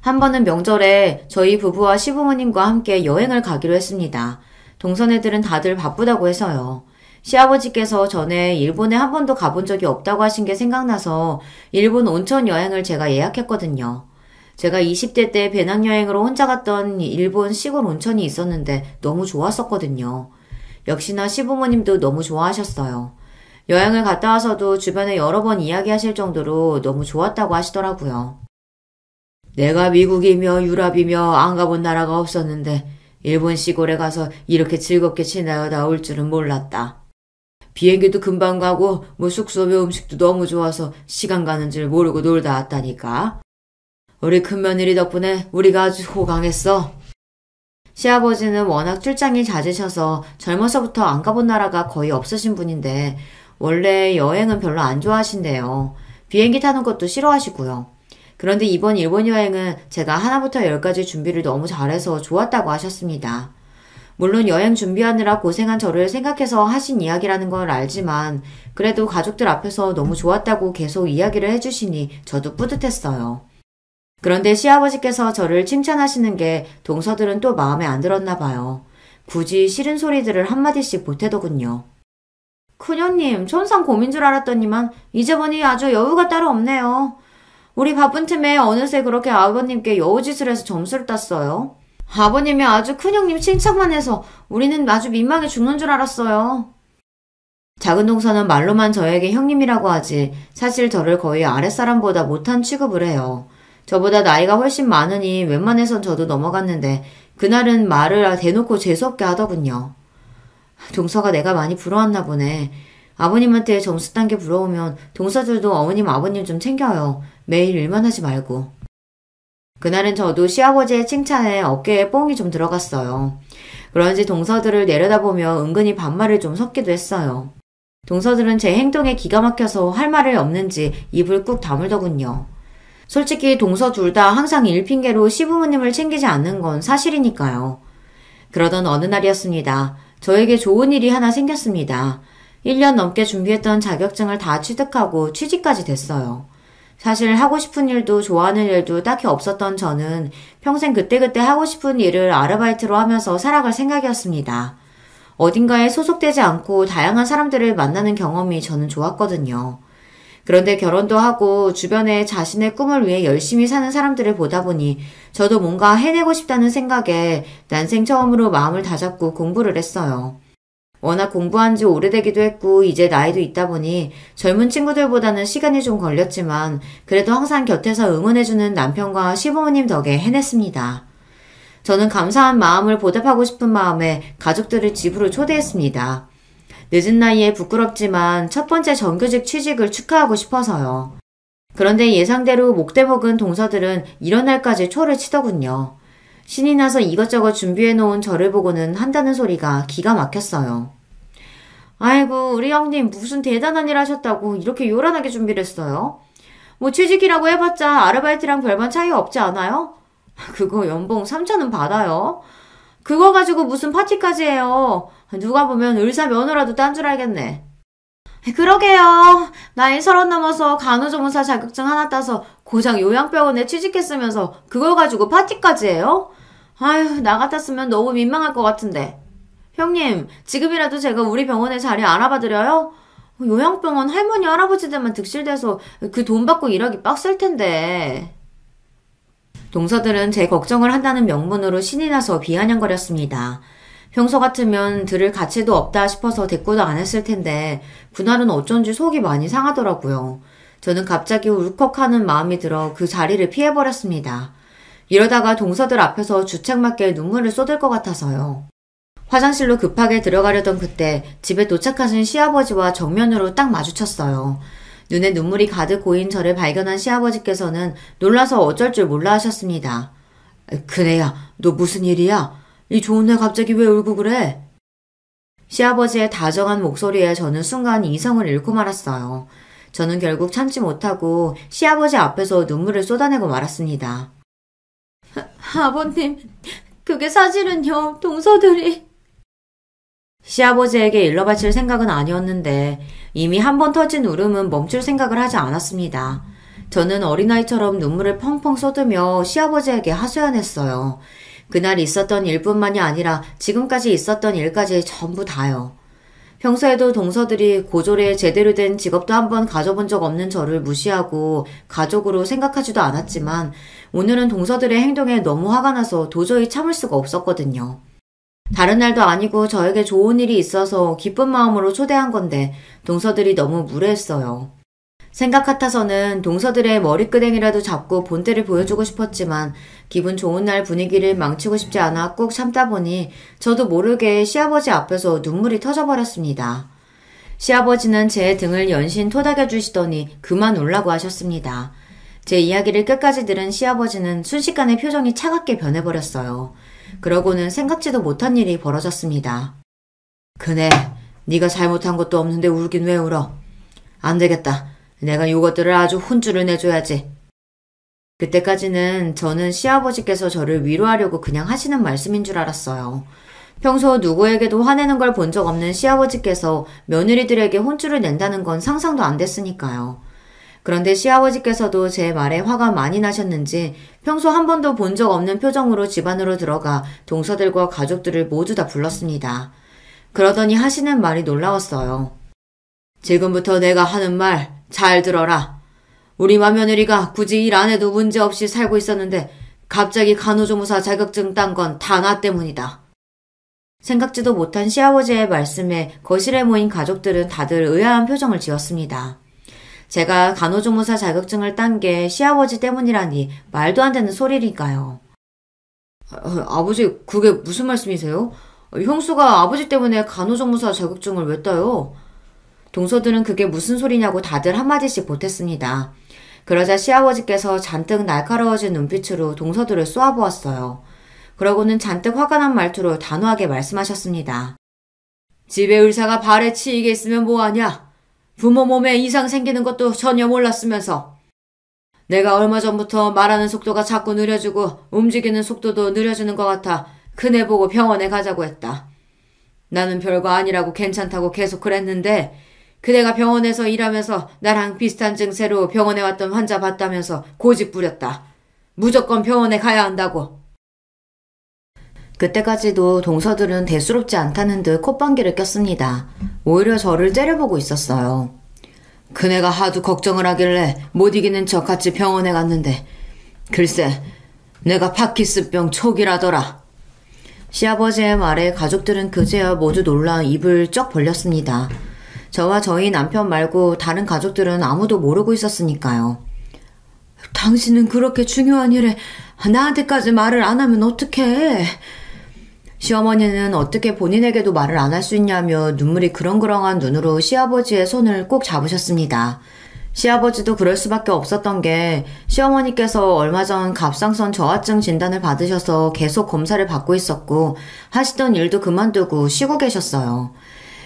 한 번은 명절에 저희 부부와 시부모님과 함께 여행을 가기로 했습니다. 동선애들은 다들 바쁘다고 해서요. 시아버지께서 전에 일본에 한 번도 가본 적이 없다고 하신 게 생각나서 일본 온천 여행을 제가 예약했거든요. 제가 20대 때 배낭여행으로 혼자 갔던 일본 시골 온천이 있었는데 너무 좋았었거든요. 역시나 시부모님도 너무 좋아하셨어요. 여행을 갔다 와서도 주변에 여러 번 이야기하실 정도로 너무 좋았다고 하시더라고요. 내가 미국이며 유럽이며 안 가본 나라가 없었는데 일본 시골에 가서 이렇게 즐겁게 지내다 올 줄은 몰랐다. 비행기도 금방 가고 숙소며 음식도 너무 좋아서 시간 가는 줄 모르고 놀다 왔다니까. 우리 큰며느리 덕분에 우리가 아주 호강했어. 시아버지는 워낙 출장이 잦으셔서 젊어서부터 안 가본 나라가 거의 없으신 분인데 원래 여행은 별로 안 좋아하신대요. 비행기 타는 것도 싫어하시고요. 그런데 이번 일본 여행은 제가 하나부터 열까지 준비를 너무 잘해서 좋았다고 하셨습니다. 물론 여행 준비하느라 고생한 저를 생각해서 하신 이야기라는 걸 알지만 그래도 가족들 앞에서 너무 좋았다고 계속 이야기를 해주시니 저도 뿌듯했어요. 그런데 시아버지께서 저를 칭찬하시는 게 동서들은 또 마음에 안 들었나 봐요. 굳이 싫은 소리들을 한마디씩 보태더군요. 큰형님, 천상 곰인 줄 알았더니만 이제 보니 아주 여유가 따로 없네요. 우리 바쁜 틈에 어느새 그렇게 아버님께 여우짓을 해서 점수를 땄어요. 아버님이 아주 큰형님 칭찬만 해서 우리는 아주 민망해 죽는 줄 알았어요. 작은 동서는 말로만 저에게 형님이라고 하지 사실 저를 거의 아랫사람보다 못한 취급을 해요. 저보다 나이가 훨씬 많으니 웬만해선 저도 넘어갔는데 그날은 말을 대놓고 재수없게 하더군요. 동서가 내가 많이 부러웠나 보네. 아버님한테 점수 딴 게 부러우면 동서들도 어머님 아버님 좀 챙겨요. 매일 일만 하지 말고. 그날은 저도 시아버지의 칭찬에 어깨에 뽕이 좀 들어갔어요. 그런지 동서들을 내려다보며 은근히 반말을 좀 섞기도 했어요. 동서들은 제 행동에 기가 막혀서 할 말이 없는지 입을 꾹 다물더군요. 솔직히 동서 둘 다 항상 일 핑계로 시부모님을 챙기지 않는 건 사실이니까요. 그러던 어느 날이었습니다. 저에게 좋은 일이 하나 생겼습니다. 1년 넘게 준비했던 자격증을 다 취득하고 취직까지 됐어요. 사실 하고 싶은 일도 좋아하는 일도 딱히 없었던 저는 평생 그때그때 하고 싶은 일을 아르바이트로 하면서 살아갈 생각이었습니다. 어딘가에 소속되지 않고 다양한 사람들을 만나는 경험이 저는 좋았거든요. 그런데 결혼도 하고 주변에 자신의 꿈을 위해 열심히 사는 사람들을 보다 보니 저도 뭔가 해내고 싶다는 생각에 난생 처음으로 마음을 다잡고 공부를 했어요. 워낙 공부한 지 오래되기도 했고 이제 나이도 있다 보니 젊은 친구들보다는 시간이 좀 걸렸지만 그래도 항상 곁에서 응원해주는 남편과 시부모님 덕에 해냈습니다. 저는 감사한 마음을 보답하고 싶은 마음에 가족들을 집으로 초대했습니다. 늦은 나이에 부끄럽지만 첫 번째 정규직 취직을 축하하고 싶어서요. 그런데 예상대로 목대먹은 동서들은 이런 날까지 초를 치더군요. 신이 나서 이것저것 준비해놓은 저를 보고는 한다는 소리가 기가 막혔어요. 아이고 우리 형님 무슨 대단한 일 하셨다고 이렇게 요란하게 준비를 했어요? 뭐 취직이라고 해봤자 아르바이트랑 별반 차이 없지 않아요? 그거 연봉 3천은 받아요. 그거 가지고 무슨 파티까지 해요. 누가 보면 의사 면허라도 딴 줄 알겠네. 그러게요. 나이 30 넘어서 간호조무사 자격증 하나 따서 고작 요양병원에 취직했으면서 그걸 가지고 파티까지 해요? 아휴, 나 같았으면 너무 민망할 것 같은데. 형님, 지금이라도 제가 우리 병원에 자리 알아봐드려요? 요양병원 할머니 할아버지들만 득실돼서 그 돈 받고 일하기 빡셀 텐데. 동서들은 제 걱정을 한다는 명분으로 신이 나서 비아냥거렸습니다. 평소 같으면 들을 가치도 없다 싶어서 대꾸도 안 했을 텐데 그날은 어쩐지 속이 많이 상하더라고요. 저는 갑자기 울컥하는 마음이 들어 그 자리를 피해버렸습니다. 이러다가 동서들 앞에서 주책맞게 눈물을 쏟을 것 같아서요. 화장실로 급하게 들어가려던 그때 집에 도착하신 시아버지와 정면으로 딱 마주쳤어요. 눈에 눈물이 가득 고인 저를 발견한 시아버지께서는 놀라서 어쩔 줄 몰라 하셨습니다. 그네야, 너 무슨 일이야? 이 좋은 날 갑자기 왜 울고 그래? 시아버지의 다정한 목소리에 저는 순간 이성을 잃고 말았어요. 저는 결국 참지 못하고 시아버지 앞에서 눈물을 쏟아내고 말았습니다. 아버님, 그게 사실은요, 동서들이... 시아버지에게 일러바칠 생각은 아니었는데 이미 한 번 터진 울음은 멈출 생각을 하지 않았습니다. 저는 어린아이처럼 눈물을 펑펑 쏟으며 시아버지에게 하소연했어요. 그날 있었던 일뿐만이 아니라 지금까지 있었던 일까지 전부 다요. 평소에도 동서들이 고졸에 제대로 된 직업도 한번 가져본 적 없는 저를 무시하고 가족으로 생각하지도 않았지만 오늘은 동서들의 행동에 너무 화가 나서 도저히 참을 수가 없었거든요. 다른 날도 아니고 저에게 좋은 일이 있어서 기쁜 마음으로 초대한 건데 동서들이 너무 무례했어요. 생각 같아서는 동서들의 머리끄댕이라도 잡고 본때를 보여주고 싶었지만 기분 좋은 날 분위기를 망치고 싶지 않아 꾹 참다 보니 저도 모르게 시아버지 앞에서 눈물이 터져버렸습니다. 시아버지는 제 등을 연신 토닥여 주시더니 그만 울라고 하셨습니다. 제 이야기를 끝까지 들은 시아버지는 순식간에 표정이 차갑게 변해버렸어요. 그러고는 생각지도 못한 일이 벌어졌습니다. 그네, 네가 잘못한 것도 없는데 울긴 왜 울어? 안 되겠다. 내가 이것들을 아주 혼쭐을 내줘야지. 그때까지는 저는 시아버지께서 저를 위로하려고 그냥 하시는 말씀인 줄 알았어요. 평소 누구에게도 화내는 걸 본 적 없는 시아버지께서 며느리들에게 혼쭐을 낸다는 건 상상도 안 됐으니까요. 그런데 시아버지께서도 제 말에 화가 많이 나셨는지 평소 한 번도 본 적 없는 표정으로 집 안으로 들어가 동서들과 가족들을 모두 다 불렀습니다. 그러더니 하시는 말이 놀라웠어요. 지금부터 내가 하는 말 잘 들어라. 우리 맏며느리가 굳이 일 안 해도 문제없이 살고 있었는데 갑자기 간호조무사 자격증 딴 건 다 나 때문이다. 생각지도 못한 시아버지의 말씀에 거실에 모인 가족들은 다들 의아한 표정을 지었습니다. 제가 간호조무사 자격증을 딴 게 시아버지 때문이라니 말도 안 되는 소리니까요. 아버지, 그게 무슨 말씀이세요? 형수가 아버지 때문에 간호조무사 자격증을 왜 따요? 동서들은 그게 무슨 소리냐고 다들 한마디씩 보탰습니다. 그러자 시아버지께서 잔뜩 날카로워진 눈빛으로 동서들을 쏘아보았어요. 그러고는 잔뜩 화가 난 말투로 단호하게 말씀하셨습니다. 집에 의사가 발에 치이게 있으면 뭐하냐? 부모 몸에 이상 생기는 것도 전혀 몰랐으면서. 내가 얼마 전부터 말하는 속도가 자꾸 느려지고 움직이는 속도도 느려지는 것 같아 그네 보고 병원에 가자고 했다. 나는 별거 아니라고 괜찮다고 계속 그랬는데 그대가 병원에서 일하면서 나랑 비슷한 증세로 병원에 왔던 환자 봤다면서 고집 부렸다. 무조건 병원에 가야 한다고. 그때까지도 동서들은 대수롭지 않다는 듯 콧방귀를 꼈습니다. 오히려 저를 째려보고 있었어요. 그네가 하도 걱정을 하길래 못 이기는 척 같이 병원에 갔는데 글쎄 내가 파키스병 초기라더라. 시아버지의 말에 가족들은 그제야 모두 놀라 입을 쩍 벌렸습니다. 저와 저희 남편 말고 다른 가족들은 아무도 모르고 있었으니까요. 당신은 그렇게 중요한 일에 나한테까지 말을 안 하면 어떡해? 시어머니는 어떻게 본인에게도 말을 안 할 수 있냐며 눈물이 그렁그렁한 눈으로 시아버지의 손을 꼭 잡으셨습니다. 시아버지도 그럴 수밖에 없었던 게 시어머니께서 얼마 전 갑상선 저하증 진단을 받으셔서 계속 검사를 받고 있었고 하시던 일도 그만두고 쉬고 계셨어요.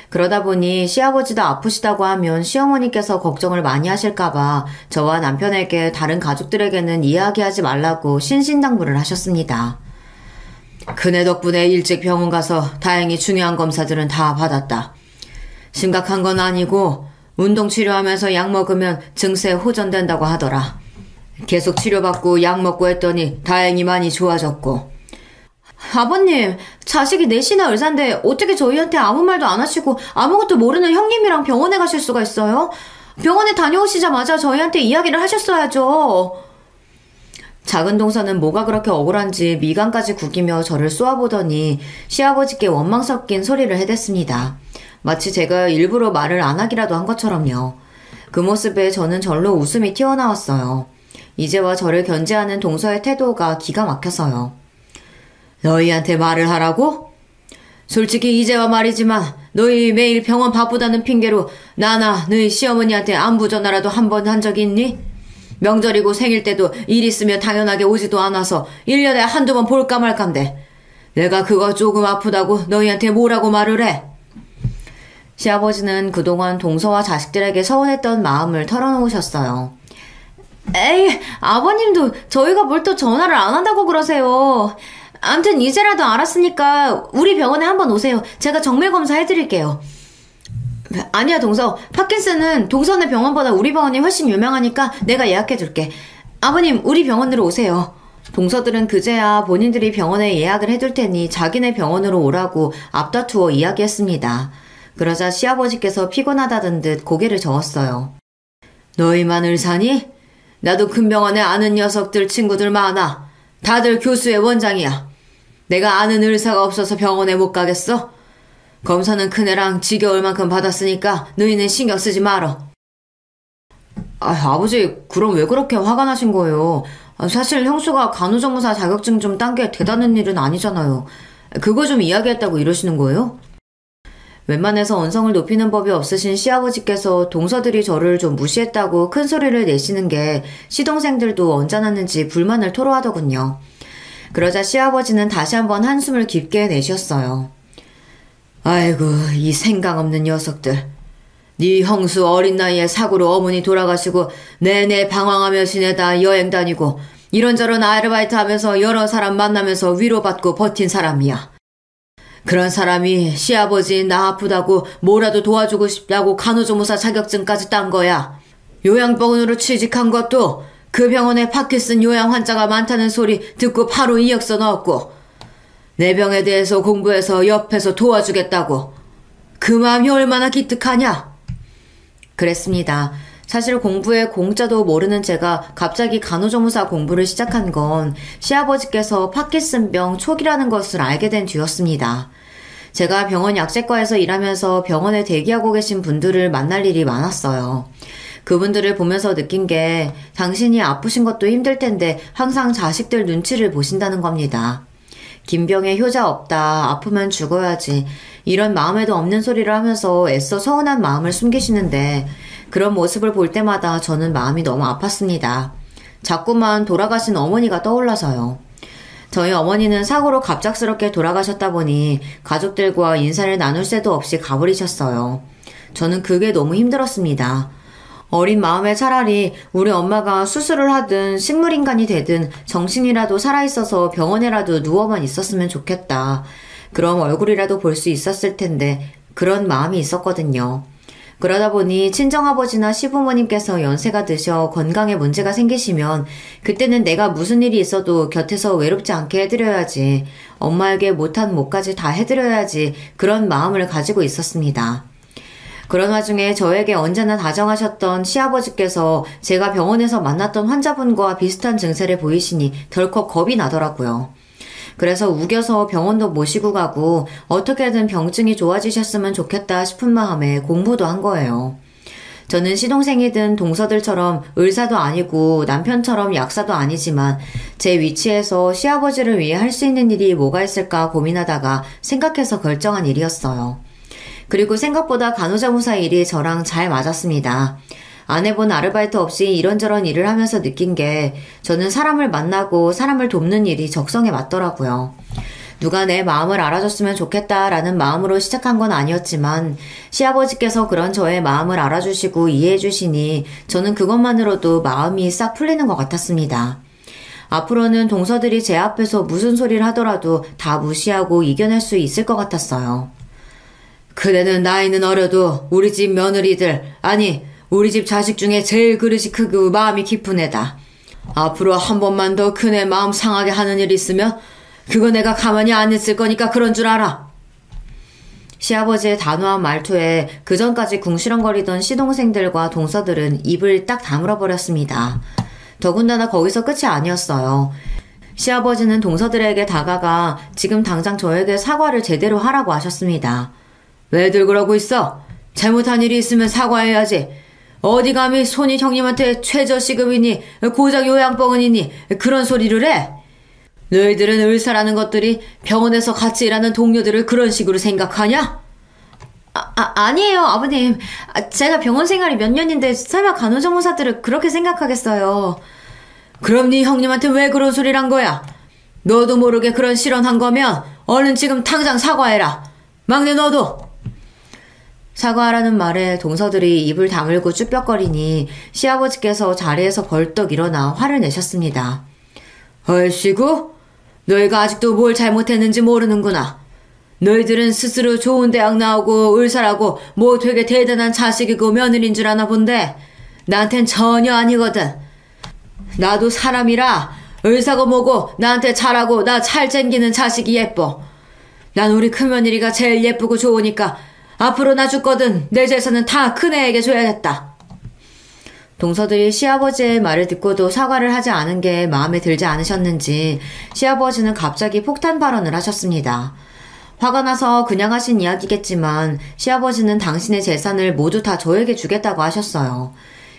그러다 보니 시아버지도 아프시다고 하면 시어머니께서 걱정을 많이 하실까봐 저와 남편에게 다른 가족들에게는 이야기하지 말라고 신신당부를 하셨습니다. 그네 덕분에 일찍 병원 가서 다행히 중요한 검사들은 다 받았다. 심각한 건 아니고 운동 치료하면서 약 먹으면 증세 호전된다고 하더라. 계속 치료받고 약 먹고 했더니 다행히 많이 좋아졌고. 아버님, 자식이 넷이나 의사인데 어떻게 저희한테 아무 말도 안 하시고 아무것도 모르는 형님이랑 병원에 가실 수가 있어요? 병원에 다녀오시자마자 저희한테 이야기를 하셨어야죠. 작은 동서는 뭐가 그렇게 억울한지 미간까지 구기며 저를 쏘아보더니 시아버지께 원망 섞인 소리를 해댔습니다. 마치 제가 일부러 말을 안 하기라도 한 것처럼요. 그 모습에 저는 절로 웃음이 튀어나왔어요. 이제와 저를 견제하는 동서의 태도가 기가 막혀서요. 너희한테 말을 하라고? 솔직히 이제와 말이지만 너희 매일 병원 바쁘다는 핑계로 나나 너희 시어머니한테 안부 전화라도 한 번 한 적이 있니? 명절이고 생일 때도 일 있으면 당연하게 오지도 않아서 1년에 한두 번 볼까 말까인데 내가 그거 조금 아프다고 너희한테 뭐라고 말을 해? 시아버지는 그동안 동서와 자식들에게 서운했던 마음을 털어놓으셨어요. 에이, 아버님도 저희가 뭘 또 전화를 안 한다고 그러세요. 암튼 이제라도 알았으니까 우리 병원에 한번 오세요. 제가 정밀검사 해드릴게요. 아니야, 동서. 파킨슨은 동서네 병원보다 우리 병원이 훨씬 유명하니까 내가 예약해줄게. 아버님, 우리 병원으로 오세요. 동서들은 그제야 본인들이 병원에 예약을 해둘 테니 자기네 병원으로 오라고 앞다투어 이야기했습니다. 그러자 시아버지께서 피곤하다던 듯 고개를 저었어요. 너희만 의사니? 나도 큰 병원에 아는 녀석들 친구들 많아. 다들 교수의 원장이야. 내가 아는 의사가 없어서 병원에 못 가겠어? 검사는 큰애랑 지겨울 만큼 받았으니까 너희는 신경 쓰지 말어. 아버지, 그럼 왜 그렇게 화가 나신 거예요? 사실 형수가 간호조무사 자격증 좀 딴 게 대단한 일은 아니잖아요. 그거 좀 이야기했다고 이러시는 거예요? 웬만해서 언성을 높이는 법이 없으신 시아버지께서 동서들이 저를 좀 무시했다고 큰 소리를 내시는 게 시동생들도 언짢았는지 불만을 토로하더군요. 그러자 시아버지는 다시 한번 한숨을 깊게 내셨어요. 아이고, 이 생각 없는 녀석들. 네 형수 어린 나이에 사고로 어머니 돌아가시고 내내 방황하며 지내다 여행 다니고 이런저런 아르바이트 하면서 여러 사람 만나면서 위로받고 버틴 사람이야. 그런 사람이 시아버지 나 아프다고 뭐라도 도와주고 싶다고 간호조무사 자격증까지 딴 거야. 요양병원으로 취직한 것도 그 병원에 파킨슨 요양 환자가 많다는 소리 듣고 바로 이력서 넣었고 내 병에 대해서 공부해서 옆에서 도와주겠다고. 그 마음이 얼마나 기특하냐? 그랬습니다. 사실 공부에 공짜도 모르는 제가 갑자기 간호조무사 공부를 시작한 건 시아버지께서 파킨슨병 초기라는 것을 알게 된 뒤였습니다. 제가 병원 약제과에서 일하면서 병원에 대기하고 계신 분들을 만날 일이 많았어요. 그분들을 보면서 느낀 게 당신이 아프신 것도 힘들 텐데 항상 자식들 눈치를 보신다는 겁니다. 김병에 효자 없다, 아프면 죽어야지, 이런 마음에도 없는 소리를 하면서 애써 서운한 마음을 숨기시는데 그런 모습을 볼 때마다 저는 마음이 너무 아팠습니다. 자꾸만 돌아가신 어머니가 떠올라서요. 저희 어머니는 사고로 갑작스럽게 돌아가셨다 보니 가족들과 인사를 나눌 새도 없이 가버리셨어요. 저는 그게 너무 힘들었습니다. 어린 마음에 차라리 우리 엄마가 수술을 하든 식물인간이 되든 정신이라도 살아있어서 병원에라도 누워만 있었으면 좋겠다. 그럼 얼굴이라도 볼 수 있었을 텐데 그런 마음이 있었거든요. 그러다 보니 친정아버지나 시부모님께서 연세가 드셔 건강에 문제가 생기시면 그때는 내가 무슨 일이 있어도 곁에서 외롭지 않게 해드려야지, 엄마에게 못한 못까지 다 해드려야지, 그런 마음을 가지고 있었습니다. 그런 와중에 저에게 언제나 다정하셨던 시아버지께서 제가 병원에서 만났던 환자분과 비슷한 증세를 보이시니 덜컥 겁이 나더라고요. 그래서 우겨서 병원도 모시고 가고 어떻게든 병증이 좋아지셨으면 좋겠다 싶은 마음에 공부도 한 거예요. 저는 시동생이든 동서들처럼 의사도 아니고 남편처럼 약사도 아니지만 제 위치에서 시아버지를 위해 할 수 있는 일이 뭐가 있을까 고민하다가 생각해서 결정한 일이었어요. 그리고 생각보다 간호조무사 일이 저랑 잘 맞았습니다. 안 해본 아르바이트 없이 이런저런 일을 하면서 느낀 게 저는 사람을 만나고 사람을 돕는 일이 적성에 맞더라고요. 누가 내 마음을 알아줬으면 좋겠다라는 마음으로 시작한 건 아니었지만 시아버지께서 그런 저의 마음을 알아주시고 이해해주시니 저는 그것만으로도 마음이 싹 풀리는 것 같았습니다. 앞으로는 동서들이 제 앞에서 무슨 소리를 하더라도 다 무시하고 이겨낼 수 있을 것 같았어요. 그대는 나이는 어려도 우리 집 며느리들, 아니 우리 집 자식 중에 제일 그릇이 크고 마음이 깊은 애다. 앞으로 한 번만 더 큰애 마음 상하게 하는 일 있으면 그거 내가 가만히 안 있을 거니까 그런 줄 알아. 시아버지의 단호한 말투에 그전까지 궁시렁거리던 시동생들과 동서들은 입을 딱 다물어버렸습니다. 더군다나 거기서 끝이 아니었어요. 시아버지는 동서들에게 다가가 지금 당장 저에게 사과를 제대로 하라고 하셨습니다. 왜들 그러고 있어? 잘못한 일이 있으면 사과해야지. 어디 감히 손이 형님한테 최저시급이니 고작 요양병원이니 그런 소리를 해? 너희들은 의사라는 것들이 병원에서 같이 일하는 동료들을 그런 식으로 생각하냐? 아니에요, 아버님. 제가 병원 생활이 몇 년인데 설마 간호조무사들을 그렇게 생각하겠어요. 그럼 네 형님한테 왜 그런 소리를 한 거야? 너도 모르게 그런 실언한 거면 얼른 지금 당장 사과해라. 막내 너도. 사과하라는 말에 동서들이 입을 다물고 쭈뼛거리니 시아버지께서 자리에서 벌떡 일어나 화를 내셨습니다. 얼씨구, 너희가 아직도 뭘 잘못했는지 모르는구나. 너희들은 스스로 좋은 대학 나오고 의사라고 뭐 되게 대단한 자식이고 며느리인 줄 아나 본데 나한텐 전혀 아니거든. 나도 사람이라 의사고 뭐고 나한테 잘하고 나 잘 챙기는 자식이 예뻐. 난 우리 큰며느리가 제일 예쁘고 좋으니까 앞으로 나 죽거든 내 재산은 다 큰애에게 줘야겠다. 동서들이 시아버지의 말을 듣고도 사과를 하지 않은 게 마음에 들지 않으셨는지 시아버지는 갑자기 폭탄 발언을 하셨습니다. 화가 나서 그냥 하신 이야기겠지만 시아버지는 당신의 재산을 모두 다 저에게 주겠다고 하셨어요.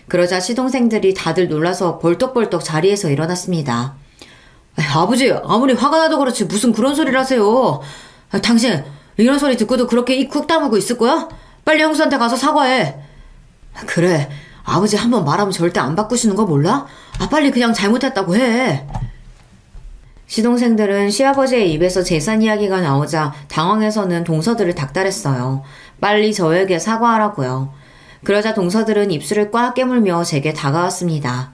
그러자 시동생들이 다들 놀라서 벌떡벌떡 자리에서 일어났습니다. 아버지, 아무리 화가 나도 그렇지 무슨 그런 소리를 하세요. 당신 이런 소리 듣고도 그렇게 입 쿡 다물고 있을 거야? 빨리 형수한테 가서 사과해. 그래, 아버지 한번 말하면 절대 안 바꾸시는 거 몰라? 빨리 그냥 잘못했다고 해. 시동생들은 시아버지의 입에서 재산 이야기가 나오자 당황해서는 동서들을 닥달했어요. 빨리 저에게 사과하라고요. 그러자 동서들은 입술을 꽉 깨물며 제게 다가왔습니다.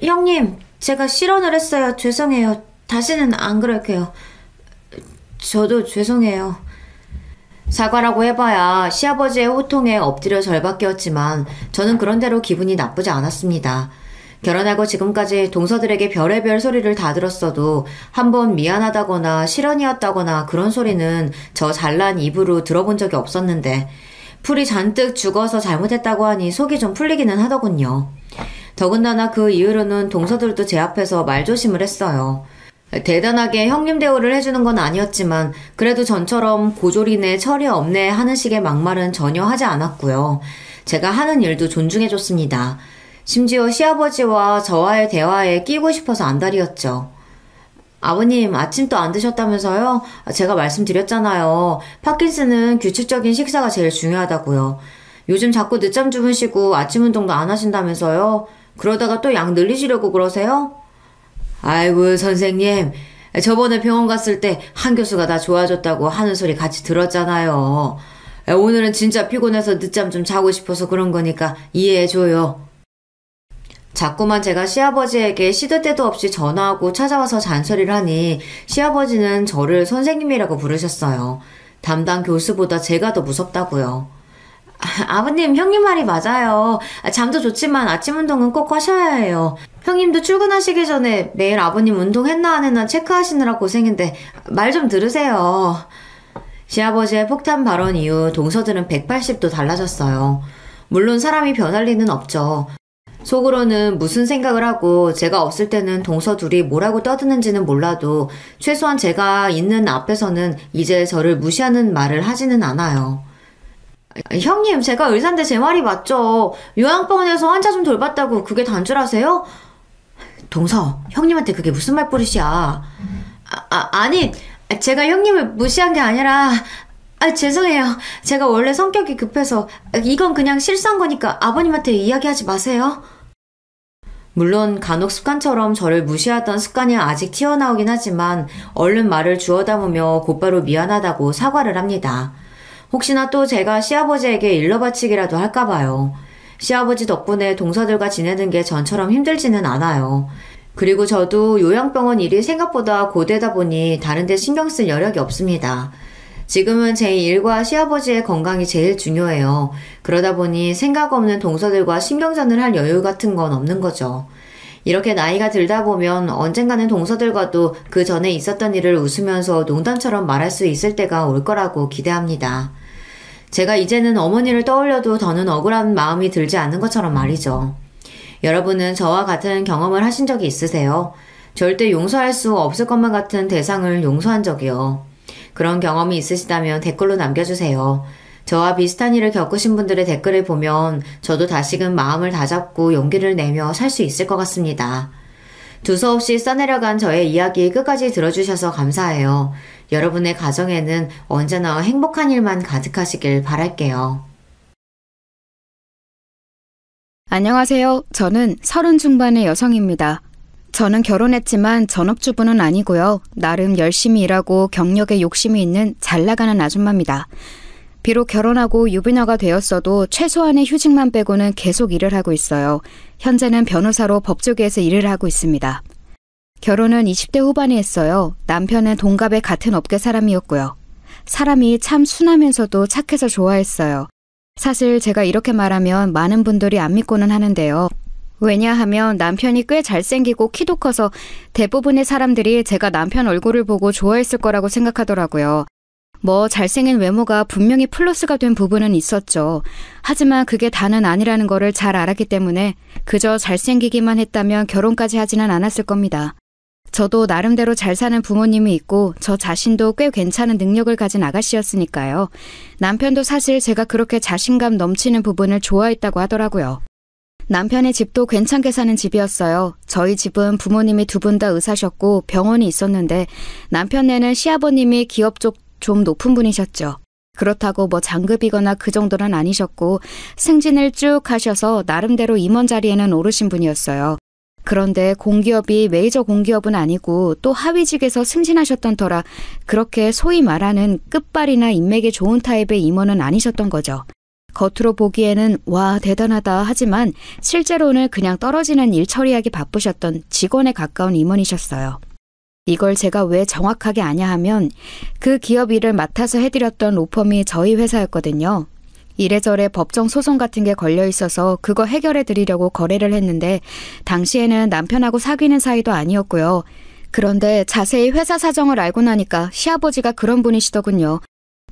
형님, 제가 실언을 했어요. 죄송해요. 다시는 안 그럴게요. 저도 죄송해요. 사과라고 해봐야 시아버지의 호통에 엎드려 절박이었지만 저는 그런대로 기분이 나쁘지 않았습니다. 결혼하고 지금까지 동서들에게 별의별 소리를 다 들었어도 한번 미안하다거나 실언이었다거나 그런 소리는 저 잘난 입으로 들어본 적이 없었는데 풀이 잔뜩 죽어서 잘못했다고 하니 속이 좀 풀리기는 하더군요. 더군다나 그 이후로는 동서들도 제 앞에서 말조심을 했어요. 대단하게 형님 대우를 해주는 건 아니었지만 그래도 전처럼 고졸이네 철이 없네 하는 식의 막말은 전혀 하지 않았고요. 제가 하는 일도 존중해줬습니다. 심지어 시아버지와 저와의 대화에 끼고 싶어서 안달이었죠. 아버님 아침도 안 드셨다면서요? 제가 말씀드렸잖아요. 파킨슨은 규칙적인 식사가 제일 중요하다고요. 요즘 자꾸 늦잠 주무시고 아침 운동도 안 하신다면서요? 그러다가 또 약 늘리시려고 그러세요? 아이고 선생님, 저번에 병원 갔을 때 한 교수가 나 좋아졌다고 하는 소리 같이 들었잖아요. 오늘은 진짜 피곤해서 늦잠 좀 자고 싶어서 그런 거니까 이해해줘요. 자꾸만 제가 시아버지에게 시도 때도 없이 전화하고 찾아와서 잔소리를 하니 시아버지는 저를 선생님이라고 부르셨어요. 담당 교수보다 제가 더 무섭다고요. 아버님, 형님 말이 맞아요. 잠도 좋지만 아침 운동은 꼭 하셔야 해요. 형님도 출근하시기 전에 매일 아버님 운동했나 안 했나 체크하시느라 고생인데 말 좀 들으세요. 시아버지의 폭탄 발언 이후 동서들은 180도 달라졌어요. 물론 사람이 변할 리는 없죠. 속으로는 무슨 생각을 하고 제가 없을 때는 동서 둘이 뭐라고 떠드는지는 몰라도 최소한 제가 있는 앞에서는 이제 저를 무시하는 말을 하지는 않아요. 형님, 제가 의사인데 제 말이 맞죠. 요양병원에서 환자 좀 돌봤다고 그게 단줄하세요? 동서, 형님한테 그게 무슨 말버릇이야. 아니, 제가 형님을 무시한 게 아니라 죄송해요. 제가 원래 성격이 급해서 이건 그냥 실수한 거니까 아버님한테 이야기하지 마세요. 물론 간혹 습관처럼 저를 무시하던 습관이 아직 튀어나오긴 하지만 얼른 말을 주워 담으며 곧바로 미안하다고 사과를 합니다. 혹시나 또 제가 시아버지에게 일러바치기라도 할까봐요. 시아버지 덕분에 동서들과 지내는 게 전처럼 힘들지는 않아요. 그리고 저도 요양병원 일이 생각보다 고되다 보니 다른 데 신경 쓸 여력이 없습니다. 지금은 제 일과 시아버지의 건강이 제일 중요해요. 그러다 보니 생각 없는 동서들과 신경전을 할 여유 같은 건 없는 거죠. 이렇게 나이가 들다 보면 언젠가는 동서들과도 그 전에 있었던 일을 웃으면서 농담처럼 말할 수 있을 때가 올 거라고 기대합니다. 제가 이제는 어머니를 떠올려도 더는 억울한 마음이 들지 않는 것처럼 말이죠. 여러분은 저와 같은 경험을 하신 적이 있으세요? 절대 용서할 수 없을 것만 같은 대상을 용서한 적이요. 그런 경험이 있으시다면 댓글로 남겨주세요. 저와 비슷한 일을 겪으신 분들의 댓글을 보면 저도 다시금 마음을 다잡고 용기를 내며 살 수 있을 것 같습니다. 두서없이 써내려간 저의 이야기 끝까지 들어주셔서 감사해요. 여러분의 가정에는 언제나 행복한 일만 가득하시길 바랄게요. 안녕하세요. 저는 30 중반의 여성입니다. 저는 결혼했지만 전업주부는 아니고요. 나름 열심히 일하고 경력에 욕심이 있는 잘 나가는 아줌마입니다. 비록 결혼하고 유부녀가 되었어도 최소한의 휴직만 빼고는 계속 일을 하고 있어요. 현재는 변호사로 법조계에서 일을 하고 있습니다. 결혼은 20대 후반에 했어요. 남편은 동갑의 같은 업계 사람이었고요. 사람이 참 순하면서도 착해서 좋아했어요. 사실 제가 이렇게 말하면 많은 분들이 안 믿고는 하는데요. 왜냐하면 남편이 꽤 잘생기고 키도 커서 대부분의 사람들이 제가 남편 얼굴을 보고 좋아했을 거라고 생각하더라고요. 뭐 잘생긴 외모가 분명히 플러스가 된 부분은 있었죠. 하지만 그게 다는 아니라는 거를 잘 알았기 때문에 그저 잘생기기만 했다면 결혼까지 하지는 않았을 겁니다. 저도 나름대로 잘 사는 부모님이 있고 저 자신도 꽤 괜찮은 능력을 가진 아가씨였으니까요. 남편도 사실 제가 그렇게 자신감 넘치는 부분을 좋아했다고 하더라고요. 남편의 집도 괜찮게 사는 집이었어요. 저희 집은 부모님이 두 분 다 의사셨고 병원이 있었는데 남편네는 시아버님이 기업 쪽 좀 높은 분이셨죠. 그렇다고 뭐 장급이거나 그 정도는 아니셨고 승진을 쭉 하셔서 나름대로 임원 자리에는 오르신 분이었어요. 그런데 공기업이 메이저 공기업은 아니고 또 하위직에서 승진하셨던 터라 그렇게 소위 말하는 끝발이나 인맥이 좋은 타입의 임원은 아니셨던 거죠. 겉으로 보기에는 와 대단하다 하지만 실제로는 그냥 떨어지는 일 처리하기 바쁘셨던 직원에 가까운 임원이셨어요. 이걸 제가 왜 정확하게 아냐 하면 그 기업 일을 맡아서 해드렸던 로펌이 저희 회사였거든요. 이래저래 법정 소송 같은 게 걸려 있어서 그거 해결해 드리려고 거래를 했는데 당시에는 남편하고 사귀는 사이도 아니었고요. 그런데 자세히 회사 사정을 알고 나니까 시아버지가 그런 분이시더군요.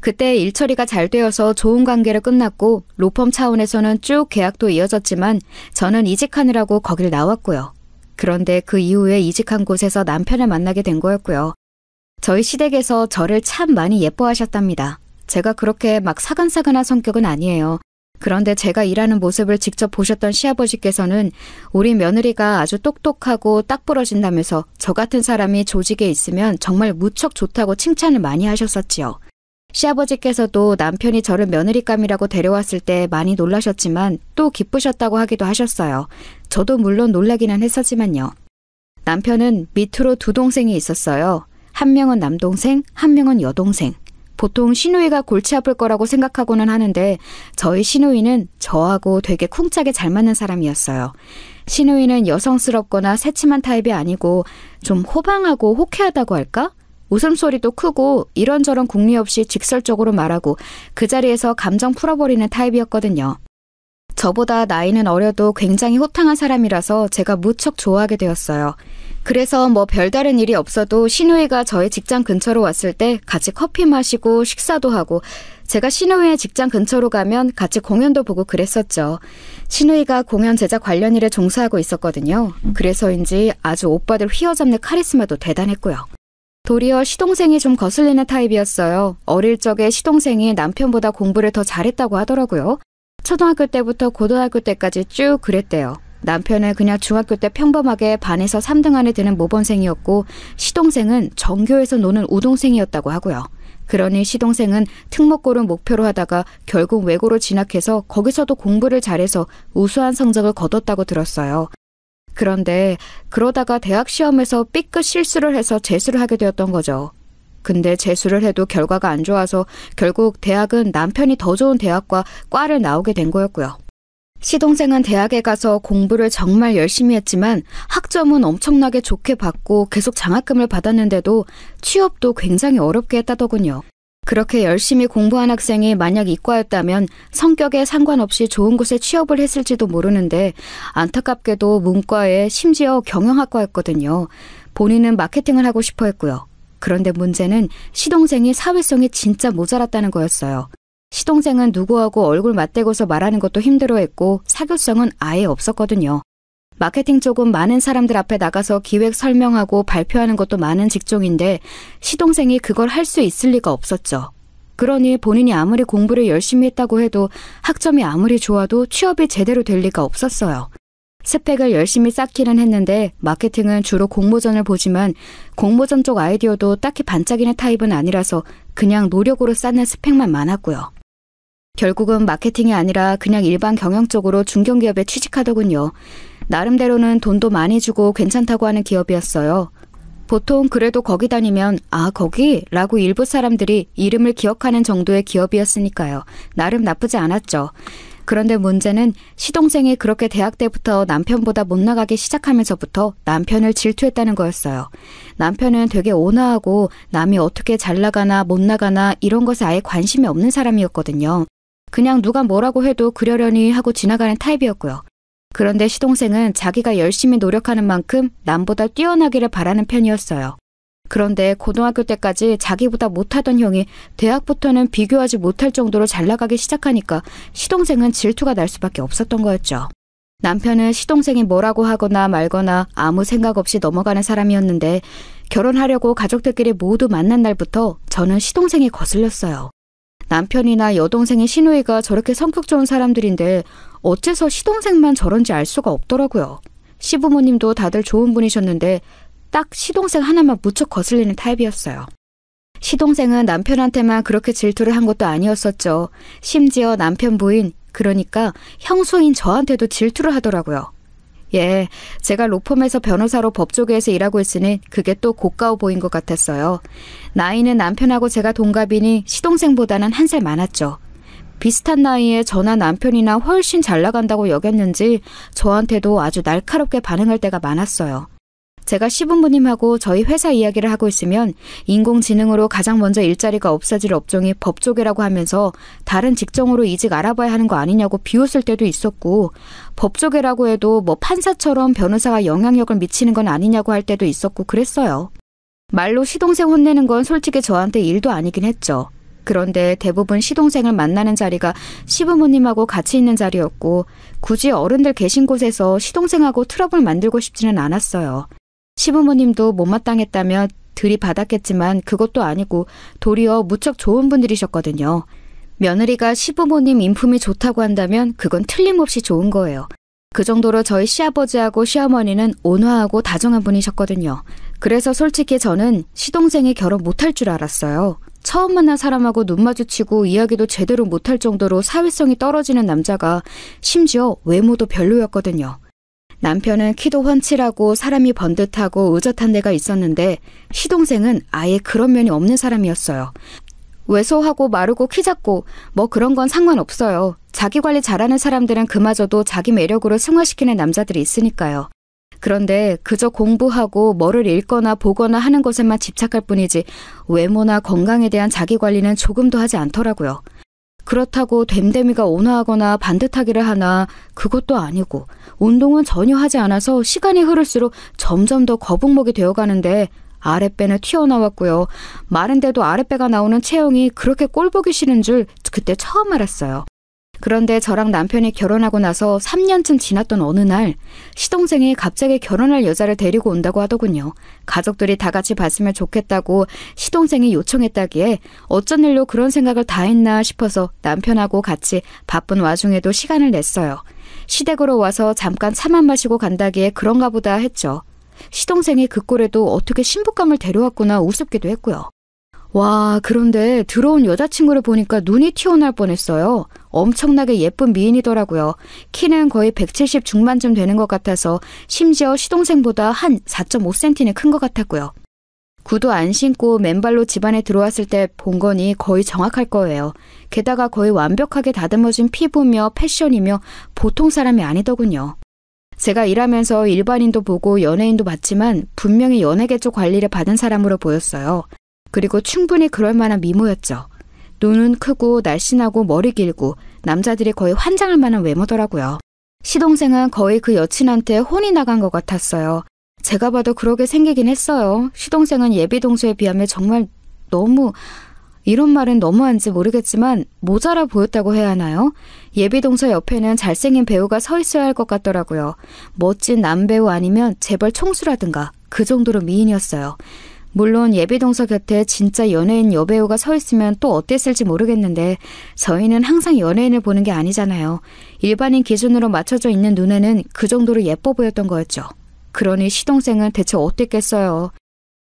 그때 일 처리가 잘 되어서 좋은 관계로 끝났고 로펌 차원에서는 쭉 계약도 이어졌지만 저는 이직하느라고 거길 나왔고요. 그런데 그 이후에 이직한 곳에서 남편을 만나게 된 거였고요. 저희 시댁에서 저를 참 많이 예뻐하셨답니다. 제가 그렇게 막 사근사근한 성격은 아니에요. 그런데 제가 일하는 모습을 직접 보셨던 시아버지께서는 우리 며느리가 아주 똑똑하고 딱 부러진다면서 저 같은 사람이 조직에 있으면 정말 무척 좋다고 칭찬을 많이 하셨었지요. 시아버지께서도 남편이 저를 며느리감이라고 데려왔을 때 많이 놀라셨지만 또 기쁘셨다고 하기도 하셨어요. 저도 물론 놀라기는 했었지만요. 남편은 밑으로 두 동생이 있었어요. 한 명은 남동생, 한 명은 여동생. 보통 시누이가 골치 아플 거라고 생각하고는 하는데 저희 시누이는 저하고 되게 쿵짝에 잘 맞는 사람이었어요. 시누이는 여성스럽거나 새침한 타입이 아니고 좀 호방하고 호쾌하다고 할까? 웃음소리도 크고 이런저런 궁리 없이 직설적으로 말하고 그 자리에서 감정 풀어버리는 타입이었거든요. 저보다 나이는 어려도 굉장히 호탕한 사람이라서 제가 무척 좋아하게 되었어요. 그래서 뭐 별다른 일이 없어도 시누이가 저의 직장 근처로 왔을 때 같이 커피 마시고 식사도 하고 제가 시누이의 직장 근처로 가면 같이 공연도 보고 그랬었죠. 시누이가 공연 제작 관련 일에 종사하고 있었거든요. 그래서인지 아주 오빠들 휘어잡는 카리스마도 대단했고요. 도리어 시동생이 좀 거슬리는 타입이었어요. 어릴 적에 시동생이 남편보다 공부를 더 잘했다고 하더라고요. 초등학교 때부터 고등학교 때까지 쭉 그랬대요. 남편은 그냥 중학교 때 평범하게 반에서 3등 안에 드는 모범생이었고 시동생은 전교에서 노는 우동생이었다고 하고요. 그러니 시동생은 특목고를 목표로 하다가 결국 외고로 진학해서 거기서도 공부를 잘해서 우수한 성적을 거뒀다고 들었어요. 그런데 그러다가 대학 시험에서 삐끗 실수를 해서 재수를 하게 되었던 거죠. 근데 재수를 해도 결과가 안 좋아서 결국 대학은 남편이 더 좋은 대학과 과를 나오게 된 거였고요. 시동생은 대학에 가서 공부를 정말 열심히 했지만 학점은 엄청나게 좋게 받고 계속 장학금을 받았는데도 취업도 굉장히 어렵게 했다더군요. 그렇게 열심히 공부한 학생이 만약 이과였다면 성격에 상관없이 좋은 곳에 취업을 했을지도 모르는데 안타깝게도 문과에 심지어 경영학과였거든요. 본인은 마케팅을 하고 싶어 했고요. 그런데 문제는 시동생이 사회성이 진짜 모자랐다는 거였어요. 시동생은 누구하고 얼굴 맞대고서 말하는 것도 힘들어했고 사교성은 아예 없었거든요. 마케팅 쪽은 많은 사람들 앞에 나가서 기획 설명하고 발표하는 것도 많은 직종인데 시동생이 그걸 할 수 있을 리가 없었죠. 그러니 본인이 아무리 공부를 열심히 했다고 해도 학점이 아무리 좋아도 취업이 제대로 될 리가 없었어요. 스펙을 열심히 쌓기는 했는데 마케팅은 주로 공모전을 보지만 공모전 쪽 아이디어도 딱히 반짝이는 타입은 아니라서 그냥 노력으로 쌓는 스펙만 많았고요. 결국은 마케팅이 아니라 그냥 일반 경영 쪽으로 중견기업에 취직하더군요. 나름대로는 돈도 많이 주고 괜찮다고 하는 기업이었어요. 보통 그래도 거기 다니면 아 거기? 라고 일부 사람들이 이름을 기억하는 정도의 기업이었으니까요. 나름 나쁘지 않았죠. 그런데 문제는 시동생이 그렇게 대학 때부터 남편보다 못 나가기 시작하면서부터 남편을 질투했다는 거였어요. 남편은 되게 온화하고 남이 어떻게 잘 나가나 못 나가나 이런 것에 아예 관심이 없는 사람이었거든요. 그냥 누가 뭐라고 해도 그러려니 하고 지나가는 타입이었고요. 그런데 시동생은 자기가 열심히 노력하는 만큼 남보다 뛰어나기를 바라는 편이었어요. 그런데 고등학교 때까지 자기보다 못하던 형이 대학부터는 비교하지 못할 정도로 잘 나가기 시작하니까 시동생은 질투가 날 수밖에 없었던 거였죠. 남편은 시동생이 뭐라고 하거나 말거나 아무 생각 없이 넘어가는 사람이었는데 결혼하려고 가족들끼리 모두 만난 날부터 저는 시동생이 거슬렸어요. 남편이나 여동생의 시누이가 저렇게 성격 좋은 사람들인데 어째서 시동생만 저런지 알 수가 없더라고요. 시부모님도 다들 좋은 분이셨는데 딱 시동생 하나만 무척 거슬리는 타입이었어요. 시동생은 남편한테만 그렇게 질투를 한 것도 아니었었죠. 심지어 남편 부인, 그러니까 형수인 저한테도 질투를 하더라고요. 예, 제가 로펌에서 변호사로 법조계에서 일하고 있으니 그게 또 고가워 보인 것 같았어요. 나이는 남편하고 제가 동갑이니 시동생보다는 한 살 많았죠. 비슷한 나이에 저나 남편이나 훨씬 잘 나간다고 여겼는지 저한테도 아주 날카롭게 반응할 때가 많았어요. 제가 시부모님하고 저희 회사 이야기를 하고 있으면 인공지능으로 가장 먼저 일자리가 없어질 업종이 법조계라고 하면서 다른 직종으로 이직 알아봐야 하는 거 아니냐고 비웃을 때도 있었고 법조계라고 해도 뭐 판사처럼 변호사가 영향력을 미치는 건 아니냐고 할 때도 있었고 그랬어요. 말로 시동생 혼내는 건 솔직히 저한테 일도 아니긴 했죠. 그런데 대부분 시동생을 만나는 자리가 시부모님하고 같이 있는 자리였고 굳이 어른들 계신 곳에서 시동생하고 트러블 만들고 싶지는 않았어요. 시부모님도 못마땅했다며 들이받았겠지만 그것도 아니고 도리어 무척 좋은 분들이셨거든요. 며느리가 시부모님 인품이 좋다고 한다면 그건 틀림없이 좋은 거예요. 그 정도로 저희 시아버지하고 시어머니는 온화하고 다정한 분이셨거든요. 그래서 솔직히 저는 시동생이 결혼 못할 줄 알았어요. 처음 만난 사람하고 눈 마주치고 이야기도 제대로 못할 정도로 사회성이 떨어지는 남자가 심지어 외모도 별로였거든요. 남편은 키도 훤칠하고 사람이 번듯하고 의젓한 데가 있었는데 시동생은 아예 그런 면이 없는 사람이었어요. 왜소하고 마르고 키 작고 뭐 그런 건 상관없어요. 자기 관리 잘하는 사람들은 그마저도 자기 매력으로 승화시키는 남자들이 있으니까요. 그런데 그저 공부하고 뭐를 읽거나 보거나 하는 것에만 집착할 뿐이지 외모나 건강에 대한 자기 관리는 조금도 하지 않더라고요. 그렇다고 됨됨이가 온화하거나 반듯하기를 하나 그것도 아니고 운동은 전혀 하지 않아서 시간이 흐를수록 점점 더 거북목이 되어가는데 아랫배는 튀어나왔고요. 마른데도 아랫배가 나오는 체형이 그렇게 꼴보기 싫은 줄 그때 처음 알았어요. 그런데 저랑 남편이 결혼하고 나서 3년쯤 지났던 어느 날 시동생이 갑자기 결혼할 여자를 데리고 온다고 하더군요. 가족들이 다 같이 봤으면 좋겠다고 시동생이 요청했다기에 어쩐 일로 그런 생각을 다 했나 싶어서 남편하고 같이 바쁜 와중에도 시간을 냈어요. 시댁으로 와서 잠깐 차만 마시고 간다기에 그런가 보다 했죠. 시동생이 그 꼴에도 어떻게 신부감을 데려왔구나 우습기도 했고요. 와, 그런데 들어온 여자친구를 보니까 눈이 튀어나올 뻔했어요. 엄청나게 예쁜 미인이더라고요. 키는 거의 170 중반쯤 되는 것 같아서 심지어 시동생보다 한 4.5cm는 큰 것 같았고요. 구두 안 신고 맨발로 집안에 들어왔을 때 본 거니 거의 정확할 거예요. 게다가 거의 완벽하게 다듬어진 피부며 패션이며 보통 사람이 아니더군요. 제가 일하면서 일반인도 보고 연예인도 봤지만 분명히 연예계 쪽 관리를 받은 사람으로 보였어요. 그리고 충분히 그럴 만한 미모였죠. 눈은 크고 날씬하고 머리 길고 남자들이 거의 환장할 만한 외모더라고요. 시동생은 거의 그 여친한테 혼이 나간 것 같았어요. 제가 봐도 그러게 생기긴 했어요. 시동생은 예비동서에 비하면 정말 너무, 이런 말은 너무한지 모르겠지만 모자라 보였다고 해야 하나요? 예비동서 옆에는 잘생긴 배우가 서 있어야 할 것 같더라고요. 멋진 남배우 아니면 재벌 총수라든가 그 정도로 미인이었어요. 물론 예비동서 곁에 진짜 연예인 여배우가 서 있으면 또 어땠을지 모르겠는데 저희는 항상 연예인을 보는 게 아니잖아요. 일반인 기준으로 맞춰져 있는 눈에는 그 정도로 예뻐 보였던 거였죠. 그러니 시동생은 대체 어땠겠어요.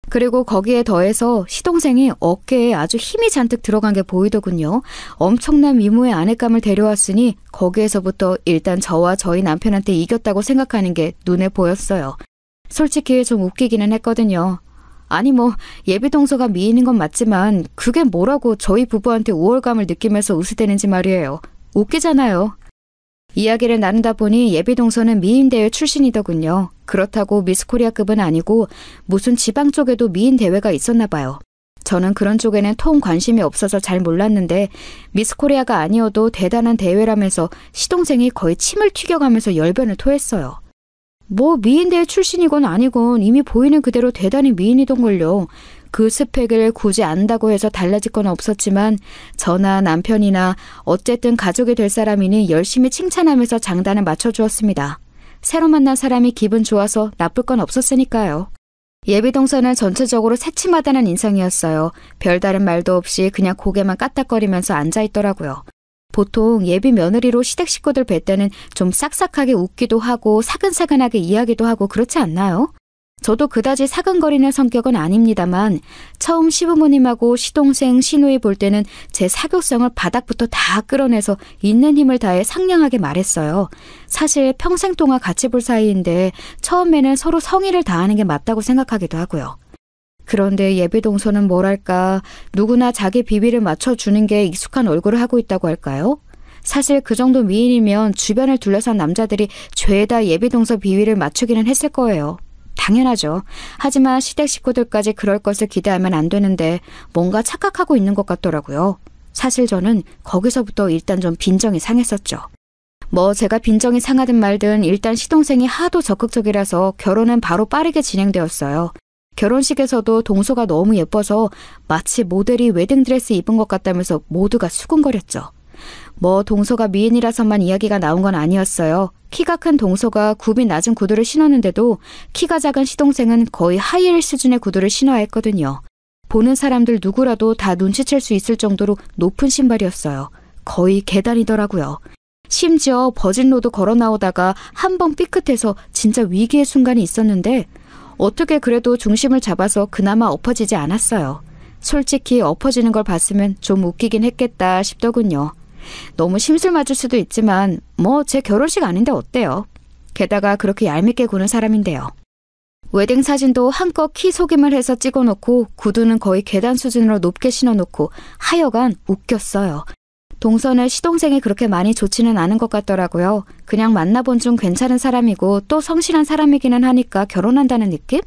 그리고 거기에 더해서 시동생이 어깨에 아주 힘이 잔뜩 들어간 게 보이더군요. 엄청난 미모의 아내감을 데려왔으니 거기에서부터 일단 저와 저희 남편한테 이겼다고 생각하는 게 눈에 보였어요. 솔직히 좀 웃기기는 했거든요. 아니 예비동서가 미인인 건 맞지만 그게 뭐라고 저희 부부한테 우월감을 느끼면서 웃으대는지 말이에요. 웃기잖아요. 이야기를 나누다 보니 예비동서는 미인대회 출신이더군요. 그렇다고 미스코리아급은 아니고 무슨 지방 쪽에도 미인대회가 있었나 봐요. 저는 그런 쪽에는 통 관심이 없어서 잘 몰랐는데 미스코리아가 아니어도 대단한 대회라면서 시동생이 거의 침을 튀겨가면서 열변을 토했어요. 미인대회 출신이건 아니건 이미 보이는 그대로 대단히 미인이던걸요. 그 스펙을 굳이 안다고 해서 달라질 건 없었지만 저나 남편이나 어쨌든 가족이 될 사람이니 열심히 칭찬하면서 장단을 맞춰주었습니다. 새로 만난 사람이 기분 좋아서 나쁠 건 없었으니까요. 예비동서는 전체적으로 새침하다는 인상이었어요. 별다른 말도 없이 그냥 고개만 까딱거리면서 앉아있더라고요. 보통 예비 며느리로 시댁 식구들 뵐 때는 좀 싹싹하게 웃기도 하고 사근사근하게 이야기도 하고 그렇지 않나요? 저도 그다지 사근거리는 성격은 아닙니다만 처음 시부모님하고 시동생, 시누이 볼 때는 제 사교성을 바닥부터 다 끌어내서 있는 힘을 다해 상냥하게 말했어요. 사실 평생 동안 같이 볼 사이인데 처음에는 서로 성의를 다하는 게 맞다고 생각하기도 하고요. 그런데 예비동서는 뭐랄까 누구나 자기 비위를 맞춰주는 게 익숙한 얼굴을 하고 있다고 할까요? 사실 그 정도 미인이면 주변을 둘러싼 남자들이 죄다 예비동서 비위를 맞추기는 했을 거예요. 당연하죠. 하지만 시댁 식구들까지 그럴 것을 기대하면 안 되는데 뭔가 착각하고 있는 것 같더라고요. 사실 저는 거기서부터 일단 좀 빈정이 상했었죠. 제가 빈정이 상하든 말든 일단 시동생이 하도 적극적이라서 결혼은 바로 빠르게 진행되었어요. 결혼식에서도 동서가 너무 예뻐서 마치 모델이 웨딩드레스 입은 것 같다면서 모두가 수군거렸죠. 동서가 미인이라서만 이야기가 나온 건 아니었어요. 키가 큰 동서가 굽이 낮은 구두를 신었는데도 키가 작은 시동생은 거의 하이힐 수준의 구두를 신어야 했거든요. 보는 사람들 누구라도 다 눈치챌 수 있을 정도로 높은 신발이었어요. 거의 계단이더라고요. 심지어 버진로드 걸어 나오다가 한 번 삐끗해서 진짜 위기의 순간이 있었는데 어떻게 그래도 중심을 잡아서 그나마 엎어지지 않았어요. 솔직히 엎어지는 걸 봤으면 좀 웃기긴 했겠다 싶더군요. 너무 심술 맞을 수도 있지만 제 결혼식 아닌데 어때요? 게다가 그렇게 얄밉게 구는 사람인데요. 웨딩 사진도 한껏 키 속임을 해서 찍어놓고 구두는 거의 계단 수준으로 높게 신어놓고 하여간 웃겼어요. 동서는 시동생이 그렇게 많이 좋지는 않은 것 같더라고요. 그냥 만나본 중 괜찮은 사람이고 또 성실한 사람이기는 하니까 결혼한다는 느낌?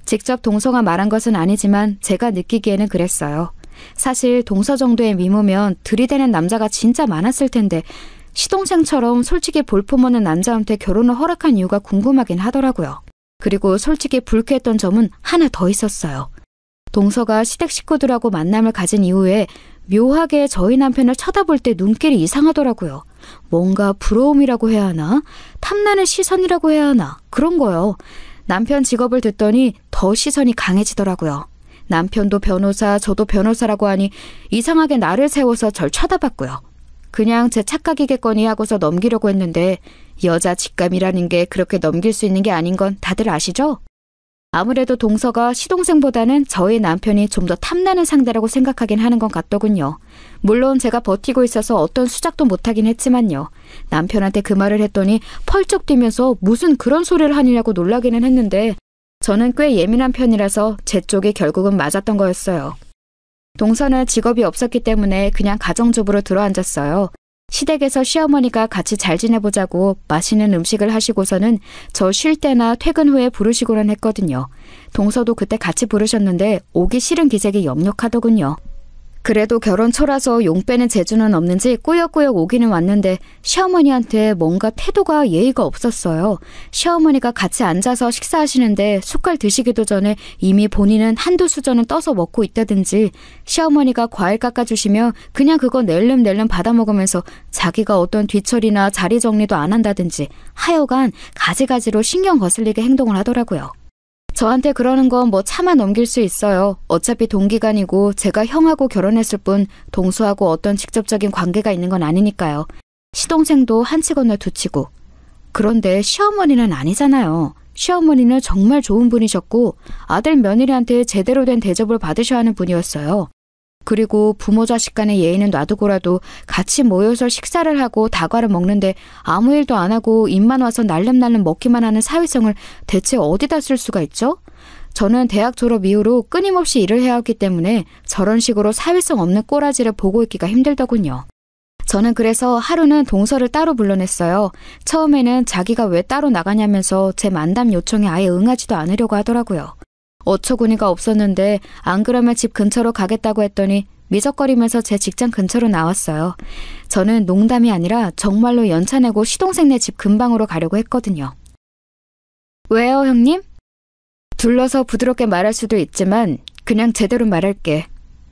직접 동서가 말한 것은 아니지만 제가 느끼기에는 그랬어요. 사실 동서 정도의 미모면 들이대는 남자가 진짜 많았을 텐데 시동생처럼 솔직히 볼품없는 남자한테 결혼을 허락한 이유가 궁금하긴 하더라고요. 그리고 솔직히 불쾌했던 점은 하나 더 있었어요. 동서가 시댁 식구들하고 만남을 가진 이후에 묘하게 저희 남편을 쳐다볼 때 눈길이 이상하더라고요. 뭔가 부러움이라고 해야 하나? 탐나는 시선이라고 해야 하나? 그런 거요. 남편 직업을 듣더니 더 시선이 강해지더라고요. 남편도 변호사, 저도 변호사라고 하니 이상하게 나를 세워서 절 쳐다봤고요. 그냥 제 착각이겠거니 하고서 넘기려고 했는데 여자 직감이라는 게 그렇게 넘길 수 있는 게 아닌 건 다들 아시죠? 아무래도 동서가 시동생보다는 저희 남편이 좀 더 탐나는 상대라고 생각하긴 하는 것 같더군요. 물론 제가 버티고 있어서 어떤 수작도 못하긴 했지만요. 남편한테 그 말을 했더니 펄쩍 뛰면서 무슨 그런 소리를 하느냐고 놀라기는 했는데 저는 꽤 예민한 편이라서 제 쪽이 결국은 맞았던 거였어요. 동서는 직업이 없었기 때문에 그냥 가정주부로 들어앉았어요. 시댁에서 시어머니가 같이 잘 지내보자고 맛있는 음식을 하시고서는 저 쉴 때나 퇴근 후에 부르시고는 했거든요. 동서도 그때 같이 부르셨는데 오기 싫은 기색이 역력하더군요. 그래도 결혼 초라서 용 빼는 재주는 없는지 꾸역꾸역 오기는 왔는데 시어머니한테 뭔가 태도가 예의가 없었어요. 시어머니가 같이 앉아서 식사하시는데 숟갈 드시기도 전에 이미 본인은 한두 수저는 떠서 먹고 있다든지 시어머니가 과일 깎아주시면 그냥 그거 낼름낼름 받아먹으면서 자기가 어떤 뒤처리나 자리 정리도 안 한다든지 하여간 가지가지로 신경 거슬리게 행동을 하더라고요. 저한테 그러는 건 뭐 차마 넘길 수 있어요. 어차피 동기간이고 제가 형하고 결혼했을 뿐 동서하고 어떤 직접적인 관계가 있는 건 아니니까요. 시동생도 한 치 건너 두 치고. 그런데 시어머니는 아니잖아요. 시어머니는 정말 좋은 분이셨고 아들 며느리한테 제대로 된 대접을 받으셔야 하는 분이었어요. 그리고 부모 자식 간의 예의는 놔두고라도 같이 모여서 식사를 하고 다과를 먹는데 아무 일도 안 하고 입만 와서 날름날름 먹기만 하는 사회성을 대체 어디다 쓸 수가 있죠? 저는 대학 졸업 이후로 끊임없이 일을 해왔기 때문에 저런 식으로 사회성 없는 꼬라지를 보고 있기가 힘들더군요. 저는 그래서 하루는 동서를 따로 불러냈어요. 처음에는 자기가 왜 따로 나가냐면서 제 만담 요청에 아예 응하지도 않으려고 하더라고요. 어처구니가 없었는데 안 그러면 집 근처로 가겠다고 했더니 미적거리면서 제 직장 근처로 나왔어요. 저는 농담이 아니라 정말로 연차 내고 시동생네 집 근방으로 가려고 했거든요. 왜요, 형님? 둘러서 부드럽게 말할 수도 있지만 그냥 제대로 말할게.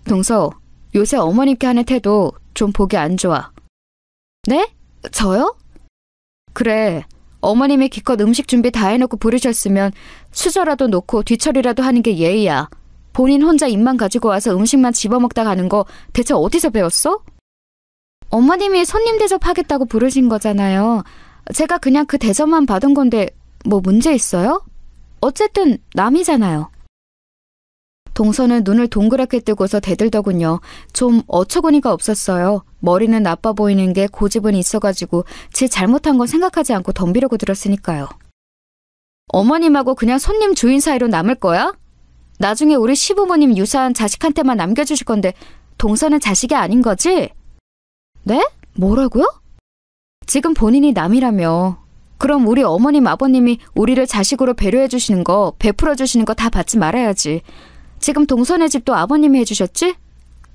동서, 요새 어머님께 하는 태도 좀 보기 안 좋아. 네? 저요? 그래. 어머님이 기껏 음식 준비 다 해놓고 부르셨으면 수저라도 놓고 뒤처리라도 하는 게 예의야. 본인 혼자 입만 가지고 와서 음식만 집어먹다 가는 거 대체 어디서 배웠어? 어머님이 손님 대접하겠다고 부르신 거잖아요. 제가 그냥 그 대접만 받은 건데 뭐 문제 있어요? 어쨌든 남이잖아요. 동서는 눈을 동그랗게 뜨고서 대들더군요. 좀 어처구니가 없었어요. 머리는 나빠 보이는 게 고집은 있어가지고 지 잘못한 건 생각하지 않고 덤비려고 들었으니까요. 어머님하고 그냥 손님 주인 사이로 남을 거야? 나중에 우리 시부모님 유산 자식한테만 남겨주실 건데 동서는 자식이 아닌 거지? 네? 뭐라고요? 지금 본인이 남이라며. 그럼 우리 어머님 아버님이 우리를 자식으로 배려해 주시는 거, 베풀어 주시는 거 다 받지 말아야지. 지금 동서네 집도 아버님이 해주셨지?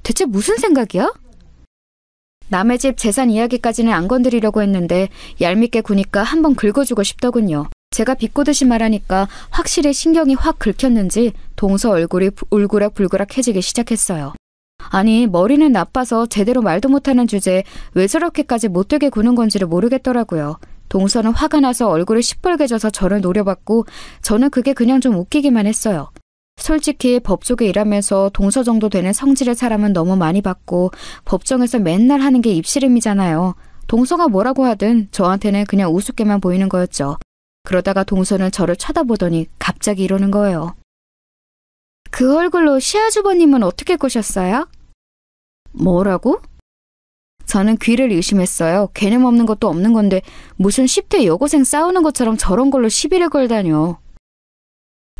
대체 무슨 생각이야? 남의 집 재산 이야기까지는 안 건드리려고 했는데 얄밉게 구니까 한번 긁어주고 싶더군요. 제가 비꼬듯이 말하니까 확실히 신경이 확 긁혔는지 동서 얼굴이 울그락불그락해지기 시작했어요. 아니, 머리는 나빠서 제대로 말도 못하는 주제에 왜 저렇게까지 못되게 구는 건지를 모르겠더라고요. 동서는 화가 나서 얼굴이 시뻘개져서 저를 노려봤고 저는 그게 그냥 좀 웃기기만 했어요. 솔직히 법조계 일하면서 동서 정도 되는 성질의 사람은 너무 많이 봤고 법정에서 맨날 하는 게 입씨름이잖아요. 동서가 뭐라고 하든 저한테는 그냥 우습게만 보이는 거였죠. 그러다가 동서는 저를 쳐다보더니 갑자기 이러는 거예요. 그 얼굴로 시아주버님은 어떻게 꼬셨어요? 뭐라고? 저는 귀를 의심했어요. 개념 없는 것도 없는 건데 무슨 10대 여고생 싸우는 것처럼 저런 걸로 시비를 걸다뇨.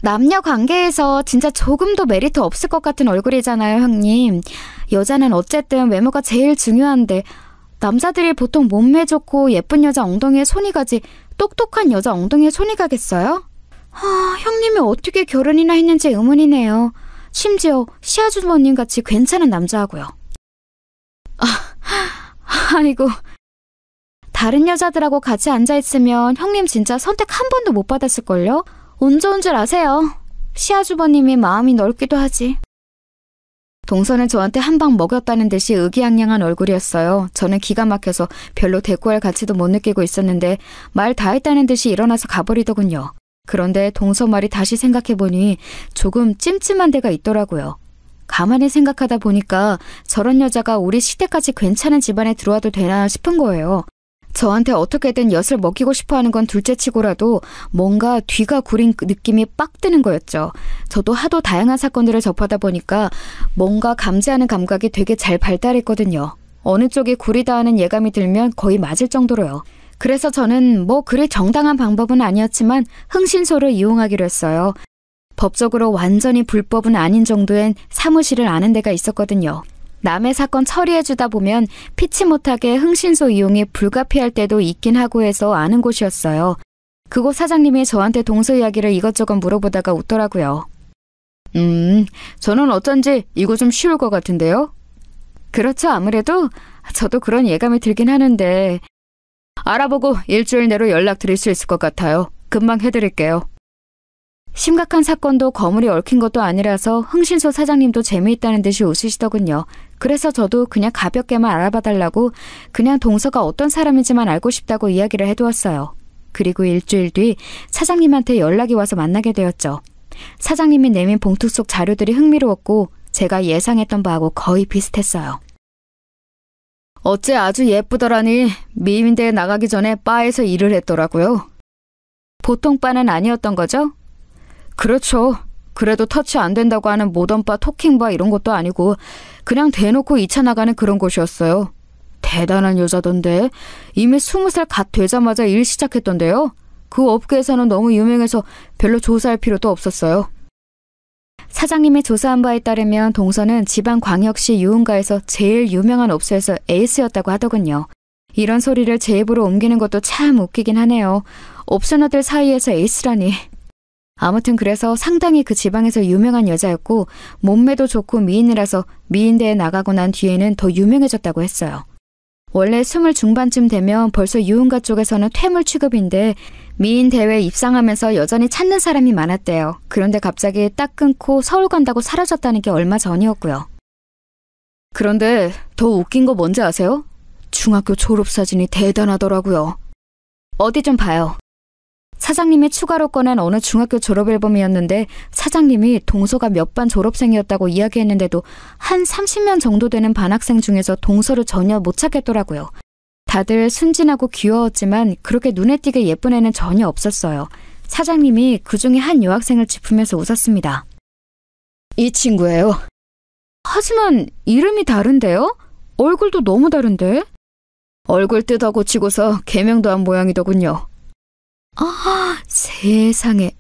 남녀 관계에서 진짜 조금도 메리트 없을 것 같은 얼굴이잖아요, 형님. 여자는 어쨌든 외모가 제일 중요한데 남자들이 보통 몸매 좋고 예쁜 여자 엉덩이에 손이 가지 똑똑한 여자 엉덩이에 손이 가겠어요? 형님이 어떻게 결혼이나 했는지 의문이네요. 심지어 시아주버님 같이 괜찮은 남자하고요. 아이고. 다른 여자들하고 같이 앉아있으면 형님 진짜 선택 한 번도 못 받았을걸요? 운 좋은 줄 아세요. 시아주버님이 마음이 넓기도 하지. 동서는 저한테 한 방 먹였다는 듯이 의기양양한 얼굴이었어요. 저는 기가 막혀서 별로 대꾸할 가치도 못 느끼고 있었는데 말 다 했다는 듯이 일어나서 가버리더군요. 그런데 동서 말이 다시 생각해보니 조금 찜찜한 데가 있더라고요. 가만히 생각하다 보니까 저런 여자가 우리 시대까지 괜찮은 집안에 들어와도 되나 싶은 거예요. 저한테 어떻게든 엿을 먹이고 싶어하는 건 둘째치고라도 뭔가 뒤가 구린 느낌이 빡 드는 거였죠. 저도 하도 다양한 사건들을 접하다 보니까 뭔가 감지하는 감각이 되게 잘 발달했거든요. 어느 쪽이 구리다 하는 예감이 들면 거의 맞을 정도로요. 그래서 저는 뭐 그리 정당한 방법은 아니었지만 흥신소를 이용하기로 했어요. 법적으로 완전히 불법은 아닌 정도엔 사무실을 아는 데가 있었거든요. 남의 사건 처리해주다 보면 피치 못하게 흥신소 이용이 불가피할 때도 있긴 하고 해서 아는 곳이었어요. 그곳 사장님이 저한테 동서 이야기를 이것저것 물어보다가 웃더라고요. 저는 어쩐지 이거 좀 쉬울 것 같은데요? 그렇죠, 아무래도. 저도 그런 예감이 들긴 하는데 알아보고 일주일 내로 연락드릴 수 있을 것 같아요. 금방 해드릴게요. 심각한 사건도 거물이 얽힌 것도 아니라서 흥신소 사장님도 재미있다는 듯이 웃으시더군요. 그래서 저도 그냥 가볍게만 알아봐달라고 그냥 동서가 어떤 사람인지만 알고 싶다고 이야기를 해두었어요. 그리고 일주일 뒤 사장님한테 연락이 와서 만나게 되었죠. 사장님이 내민 봉투 속 자료들이 흥미로웠고 제가 예상했던 바하고 거의 비슷했어요. 어째 아주 예쁘더라니 미인대에 나가기 전에 바에서 일을 했더라고요. 보통 바는 아니었던 거죠? 그렇죠. 그래도 터치 안 된다고 하는 모던바, 토킹바 이런 것도 아니고 그냥 대놓고 2차 나가는 그런 곳이었어요. 대단한 여자던데 이미 20살 갓 되자마자 일 시작했던데요. 그 업계에서는 너무 유명해서 별로 조사할 필요도 없었어요. 사장님이 조사한 바에 따르면 동서는 지방광역시 유흥가에서 제일 유명한 업소에서 에이스였다고 하더군요. 이런 소리를 제 입으로 옮기는 것도 참 웃기긴 하네요. 업소나들 사이에서 에이스라니. 아무튼 그래서 상당히 그 지방에서 유명한 여자였고 몸매도 좋고 미인이라서 미인대에 나가고 난 뒤에는 더 유명해졌다고 했어요. 원래 20 중반쯤 되면 벌써 유흥가 쪽에서는 퇴물 취급인데 미인 대회에 입상하면서 여전히 찾는 사람이 많았대요. 그런데 갑자기 딱 끊고 서울 간다고 사라졌다는 게 얼마 전이었고요. 그런데 더 웃긴 거 뭔지 아세요? 중학교 졸업사진이 대단하더라고요. 어디 좀 봐요. 사장님이 추가로 꺼낸 어느 중학교 졸업앨범이었는데 사장님이 동서가 몇 반 졸업생이었다고 이야기했는데도 한 30명 정도 되는 반학생 중에서 동서를 전혀 못 찾겠더라고요. 다들 순진하고 귀여웠지만 그렇게 눈에 띄게 예쁜 애는 전혀 없었어요. 사장님이 그중에 한 여학생을 짚으면서 웃었습니다. 이 친구예요. 하지만 이름이 다른데요? 얼굴도 너무 다른데? 얼굴 뜯어 고치고서 개명도 한 모양이더군요. 아, 세상에.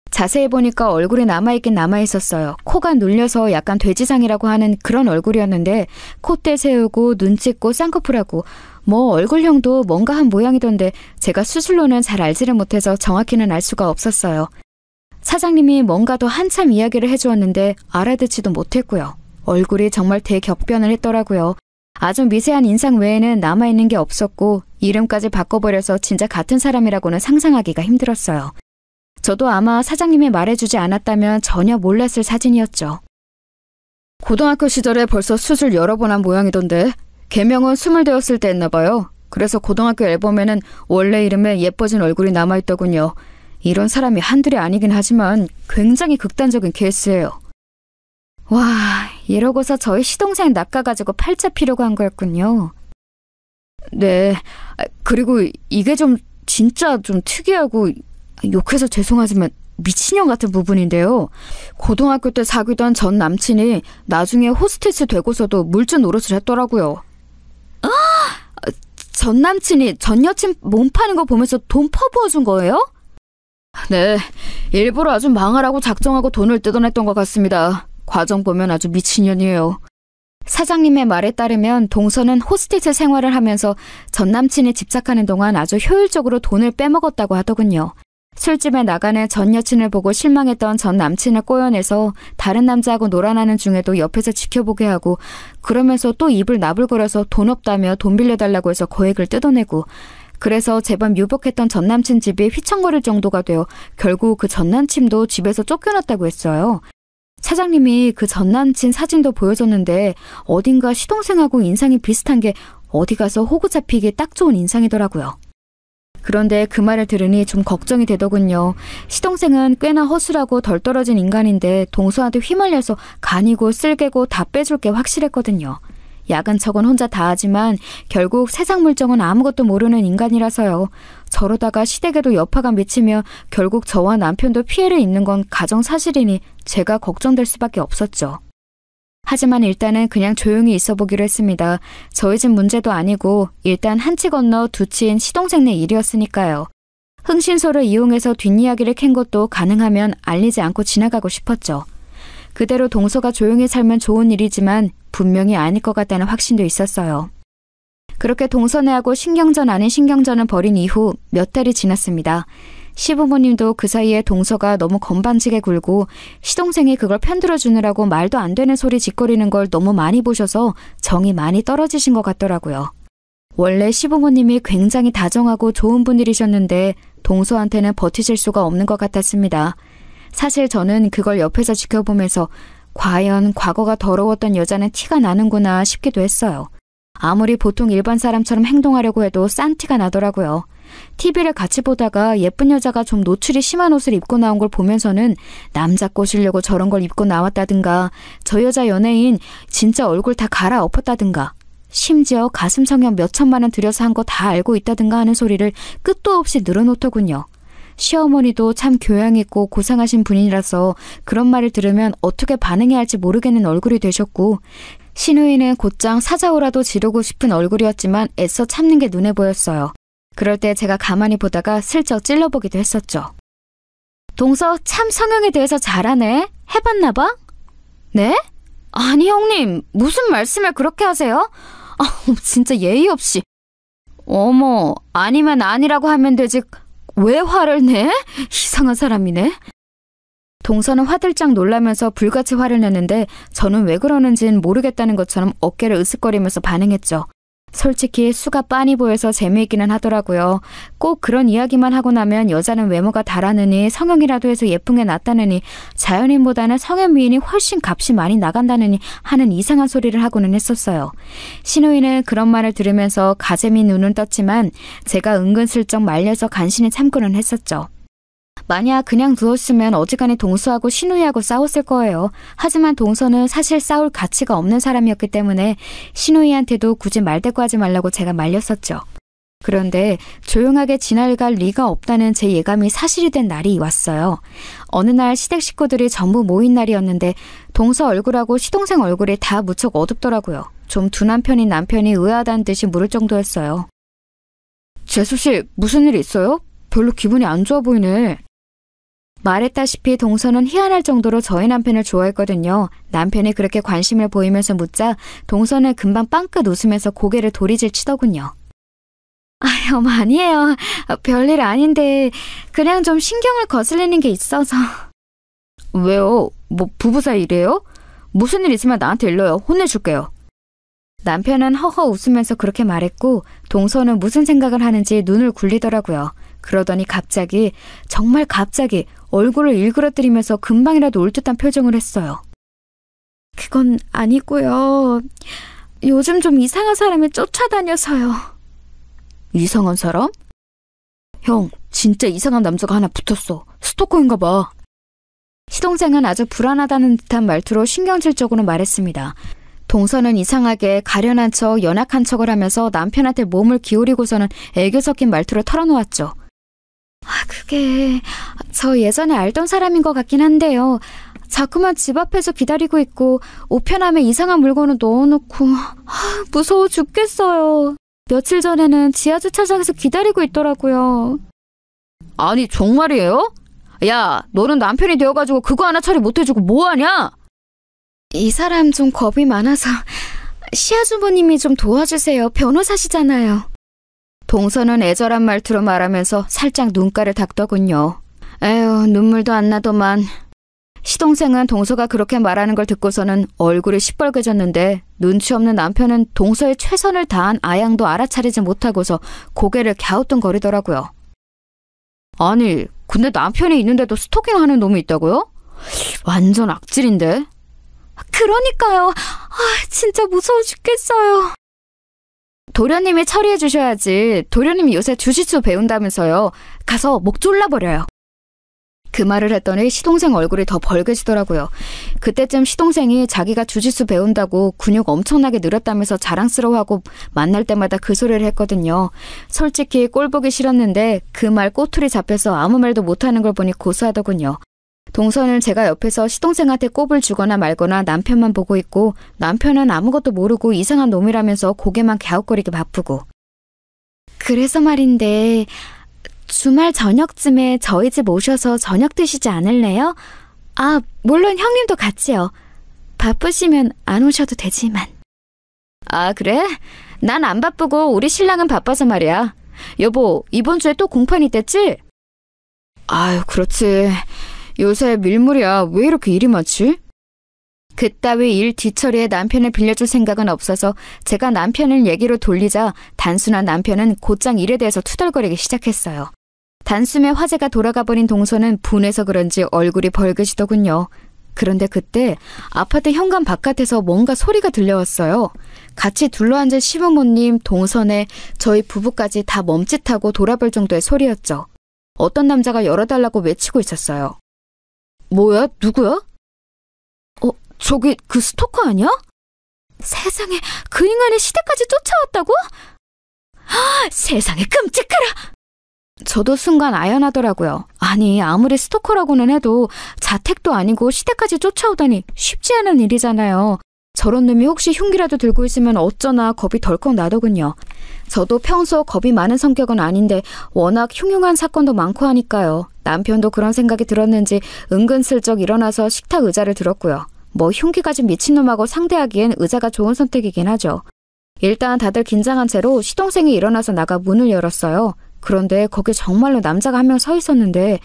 자세히 보니까 얼굴이 남아있긴 남아있었어요. 코가 눌려서 약간 돼지상이라고 하는 그런 얼굴이었는데 콧대 세우고 눈 찢고 쌍꺼풀하고 뭐 얼굴형도 뭔가 한 모양이던데 제가 수술로는 잘 알지를 못해서 정확히는 알 수가 없었어요. 사장님이 뭔가 더 한참 이야기를 해주었는데 알아듣지도 못했고요. 얼굴이 정말 대격변을 했더라고요. 아주 미세한 인상 외에는 남아있는 게 없었고 이름까지 바꿔버려서 진짜 같은 사람이라고는 상상하기가 힘들었어요. 저도 아마 사장님이 말해주지 않았다면 전혀 몰랐을 사진이었죠. 고등학교 시절에 벌써 수술 여러 번 한 모양이던데 개명은 20 되었을 때 했나 봐요. 그래서 고등학교 앨범에는 원래 이름에 예뻐진 얼굴이 남아있더군요. 이런 사람이 한둘이 아니긴 하지만 굉장히 극단적인 케이스예요. 와, 이러고서 저희 시동생 낚아가지고 팔자 피려고 한 거였군요. 네, 그리고 이게 진짜 좀 특이하고 욕해서 죄송하지만 미친년 같은 부분인데요. 고등학교 때 사귀던 전 남친이 나중에 호스테스 되고서도 물주 노릇을 했더라고요. 전 남친이 전 여친 몸 파는 거 보면서 돈 퍼부어준 거예요? 네, 일부러 아주 망하라고 작정하고 돈을 뜯어냈던 것 같습니다. 과정 보면 아주 미친년이에요. 사장님의 말에 따르면 동서는 호스티스 생활을 하면서 전 남친이 집착하는 동안 아주 효율적으로 돈을 빼먹었다고 하더군요. 술집에 나가는 전 여친을 보고 실망했던 전 남친을 꼬여내서 다른 남자하고 놀아나는 중에도 옆에서 지켜보게 하고 그러면서 또 입을 나불거려서 돈 없다며 돈 빌려달라고 해서 거액을 뜯어내고 그래서 제법 유복했던 전 남친 집이 휘청거릴 정도가 되어 결국 그 전 남친도 집에서 쫓겨났다고 했어요. 사장님이 그 전 남친 사진도 보여줬는데 어딘가 시동생하고 인상이 비슷한 게 어디 가서 호구 잡히기 딱 좋은 인상이더라고요. 그런데 그 말을 들으니 좀 걱정이 되더군요. 시동생은 꽤나 허술하고 덜 떨어진 인간인데 동서한테 휘말려서 간이고 쓸개고 다 빼줄 게 확실했거든요. 야근 척은 혼자 다 하지만 결국 세상 물정은 아무것도 모르는 인간이라서요. 저러다가 시댁에도 여파가 미치며 결국 저와 남편도 피해를 입는 건 가정사실이니 제가 걱정될 수밖에 없었죠. 하지만 일단은 그냥 조용히 있어보기로 했습니다. 저희 집 문제도 아니고 일단 한 치 건너 두 치인 시동생네 일이었으니까요. 흥신소를 이용해서 뒷이야기를 캔 것도 가능하면 알리지 않고 지나가고 싶었죠. 그대로 동서가 조용히 살면 좋은 일이지만 분명히 아닐 것 같다는 확신도 있었어요. 그렇게 동서네하고 신경전 아닌 신경전을 벌인 이후 몇 달이 지났습니다. 시부모님도 그 사이에 동서가 너무 건방지게 굴고 시동생이 그걸 편들어주느라고 말도 안 되는 소리 짓거리는 걸 너무 많이 보셔서 정이 많이 떨어지신 것 같더라고요. 원래 시부모님이 굉장히 다정하고 좋은 분들이셨는데 동서한테는 버티실 수가 없는 것 같았습니다. 사실 저는 그걸 옆에서 지켜보면서 과연 과거가 더러웠던 여자는 티가 나는구나 싶기도 했어요. 아무리 보통 일반 사람처럼 행동하려고 해도 싼 티가 나더라고요. TV를 같이 보다가 예쁜 여자가 좀 노출이 심한 옷을 입고 나온 걸 보면서는 남자 꼬시려고 저런 걸 입고 나왔다든가, 저 여자 연예인 진짜 얼굴 다 갈아엎었다든가, 심지어 가슴 성형 몇 천만 원 들여서 한 거 다 알고 있다든가 하는 소리를 끝도 없이 늘어놓더군요. 시어머니도 참 교양 있고 고상하신 분이라서 그런 말을 들으면 어떻게 반응해야 할지 모르겠는 얼굴이 되셨고, 시누이는 곧장 사자오라도 지르고 싶은 얼굴이었지만 애써 참는 게 눈에 보였어요. 그럴 때 제가 가만히 보다가 슬쩍 찔러보기도 했었죠. 동서 참 성형에 대해서 잘하네? 해봤나 봐? 네? 아니 형님, 무슨 말씀을 그렇게 하세요? 진짜 예의 없이. 어머, 아니면 아니라고 하면 되지 왜 화를 내? 이상한 사람이네. 동서는 화들짝 놀라면서 불같이 화를 내는데 저는 왜 그러는진 모르겠다는 것처럼 어깨를 으쓱거리면서 반응했죠. 솔직히 수가 빤히 보여서 재미있기는 하더라고요. 꼭 그런 이야기만 하고 나면 여자는 외모가 다라느니 성형이라도 해서 예쁜 게 낫다느니 자연인보다는 성형 미인이 훨씬 값이 많이 나간다느니 하는 이상한 소리를 하고는 했었어요. 시누이는 그런 말을 들으면서 가재미 눈은 떴지만 제가 은근슬쩍 말려서 간신히 참고는 했었죠. 만약 그냥 두었으면 어지간히 동서하고 시누이하고 싸웠을 거예요. 하지만 동서는 사실 싸울 가치가 없는 사람이었기 때문에 시누이한테도 굳이 말대꾸하지 말라고 제가 말렸었죠. 그런데 조용하게 지나갈 리가 없다는 제 예감이 사실이 된 날이 왔어요. 어느 날 시댁 식구들이 전부 모인 날이었는데 동서 얼굴하고 시동생 얼굴이 다 무척 어둡더라고요. 좀 둔한 편인 남편이 의아하다는 듯이 물을 정도였어요. 재수씨, 무슨 일 있어요? 별로 기분이 안 좋아 보이네. 말했다시피 동서는 희한할 정도로 저희 남편을 좋아했거든요. 남편이 그렇게 관심을 보이면서 묻자 동서는 금방 빵긋 웃으면서 고개를 도리질 치더군요. 아유, 아니에요. 별일 아닌데 그냥 좀 신경을 거슬리는 게 있어서. 왜요? 뭐 부부 사이 일이에요? 무슨 일 있으면 나한테 일러요. 혼내줄게요. 남편은 허허 웃으면서 그렇게 말했고 동서는 무슨 생각을 하는지 눈을 굴리더라고요. 그러더니 갑자기, 정말 갑자기 얼굴을 일그러뜨리면서 금방이라도 올 듯한 표정을 했어요. 그건 아니고요. 요즘 좀 이상한 사람이 쫓아다녀서요. 이상한 사람? 형, 진짜 이상한 남자가 하나 붙었어. 스토커인가 봐. 시동생은 아주 불안하다는 듯한 말투로 신경질적으로 말했습니다. 동서는 이상하게 가련한 척, 연약한 척을 하면서 남편한테 몸을 기울이고서는 애교 섞인 말투로 털어놓았죠. 그게 저 예전에 알던 사람인 것 같긴 한데요. 자꾸만 집 앞에서 기다리고 있고 우편함에 이상한 물건을 넣어놓고 무서워 죽겠어요. 며칠 전에는 지하주차장에서 기다리고 있더라고요. 아니 정말이에요? 야, 너는 남편이 되어가지고 그거 하나 처리 못해주고 뭐하냐? 이 사람 좀 겁이 많아서 시아주버님이 좀 도와주세요. 변호사시잖아요. 동서는 애절한 말투로 말하면서 살짝 눈가를 닦더군요. 에휴, 눈물도 안 나더만. 시동생은 동서가 그렇게 말하는 걸 듣고서는 얼굴이 시뻘개졌는데 눈치 없는 남편은 동서의 최선을 다한 아양도 알아차리지 못하고서 고개를 갸우뚱거리더라고요. 아니, 근데 남편이 있는데도 스토킹하는 놈이 있다고요? 완전 악질인데? 그러니까요. 진짜 무서워 죽겠어요. 도련님이 처리해 주셔야지. 도련님이 요새 주짓수 배운다면서요. 가서 목 졸라버려요. 그 말을 했더니 시동생 얼굴이 더 벌개지더라고요. 그때쯤 시동생이 자기가 주짓수 배운다고 근육 엄청나게 늘었다면서 자랑스러워하고 만날 때마다 그 소리를 했거든요. 솔직히 꼴 보기 싫었는데 그 말 꼬투리 잡혀서 아무 말도 못하는 걸 보니 고소하더군요. 동서는 제가 옆에서 시동생한테 꼽을 주거나 말거나 남편만 보고 있고 남편은 아무것도 모르고 이상한 놈이라면서 고개만 갸웃거리게 바쁘고. 그래서 말인데 주말 저녁쯤에 저희 집 오셔서 저녁 드시지 않을래요? 물론 형님도 같이요. 바쁘시면 안 오셔도 되지만. 그래? 난 안 바쁘고 우리 신랑은 바빠서 말이야. 여보, 이번 주에 또 공판 있댔지? 아유, 그렇지. 요새 밀물이야. 왜 이렇게 일이 많지? 그따위 일 뒤처리에 남편을 빌려줄 생각은 없어서 제가 남편을 얘기로 돌리자 단순한 남편은 곧장 일에 대해서 투덜거리기 시작했어요. 단숨에 화제가 돌아가 버린 동서는 분해서 그런지 얼굴이 벌개지더군요. 그런데 그때 아파트 현관 바깥에서 뭔가 소리가 들려왔어요. 같이 둘러앉은 시부모님, 동선에 저희 부부까지 다 멈칫하고 돌아볼 정도의 소리였죠. 어떤 남자가 열어달라고 외치고 있었어요. 뭐야? 누구야? 저기 그 스토커 아니야? 세상에, 그 인간이 시댁까지 쫓아왔다고? 세상에 끔찍하라! 저도 순간 아연하더라고요. 아니, 아무리 스토커라고는 해도 자택도 아니고 시댁까지 쫓아오다니 쉽지 않은 일이잖아요. 저런 놈이 혹시 흉기라도 들고 있으면 어쩌나 겁이 덜컥 나더군요. 저도 평소 겁이 많은 성격은 아닌데 워낙 흉흉한 사건도 많고 하니까요. 남편도 그런 생각이 들었는지 은근슬쩍 일어나서 식탁 의자를 들었고요. 뭐 흉기 가진 미친놈하고 상대하기엔 의자가 좋은 선택이긴 하죠. 일단 다들 긴장한 채로 시동생이 일어나서 나가 문을 열었어요. 그런데 거기 정말로 남자가 한 명 서 있었는데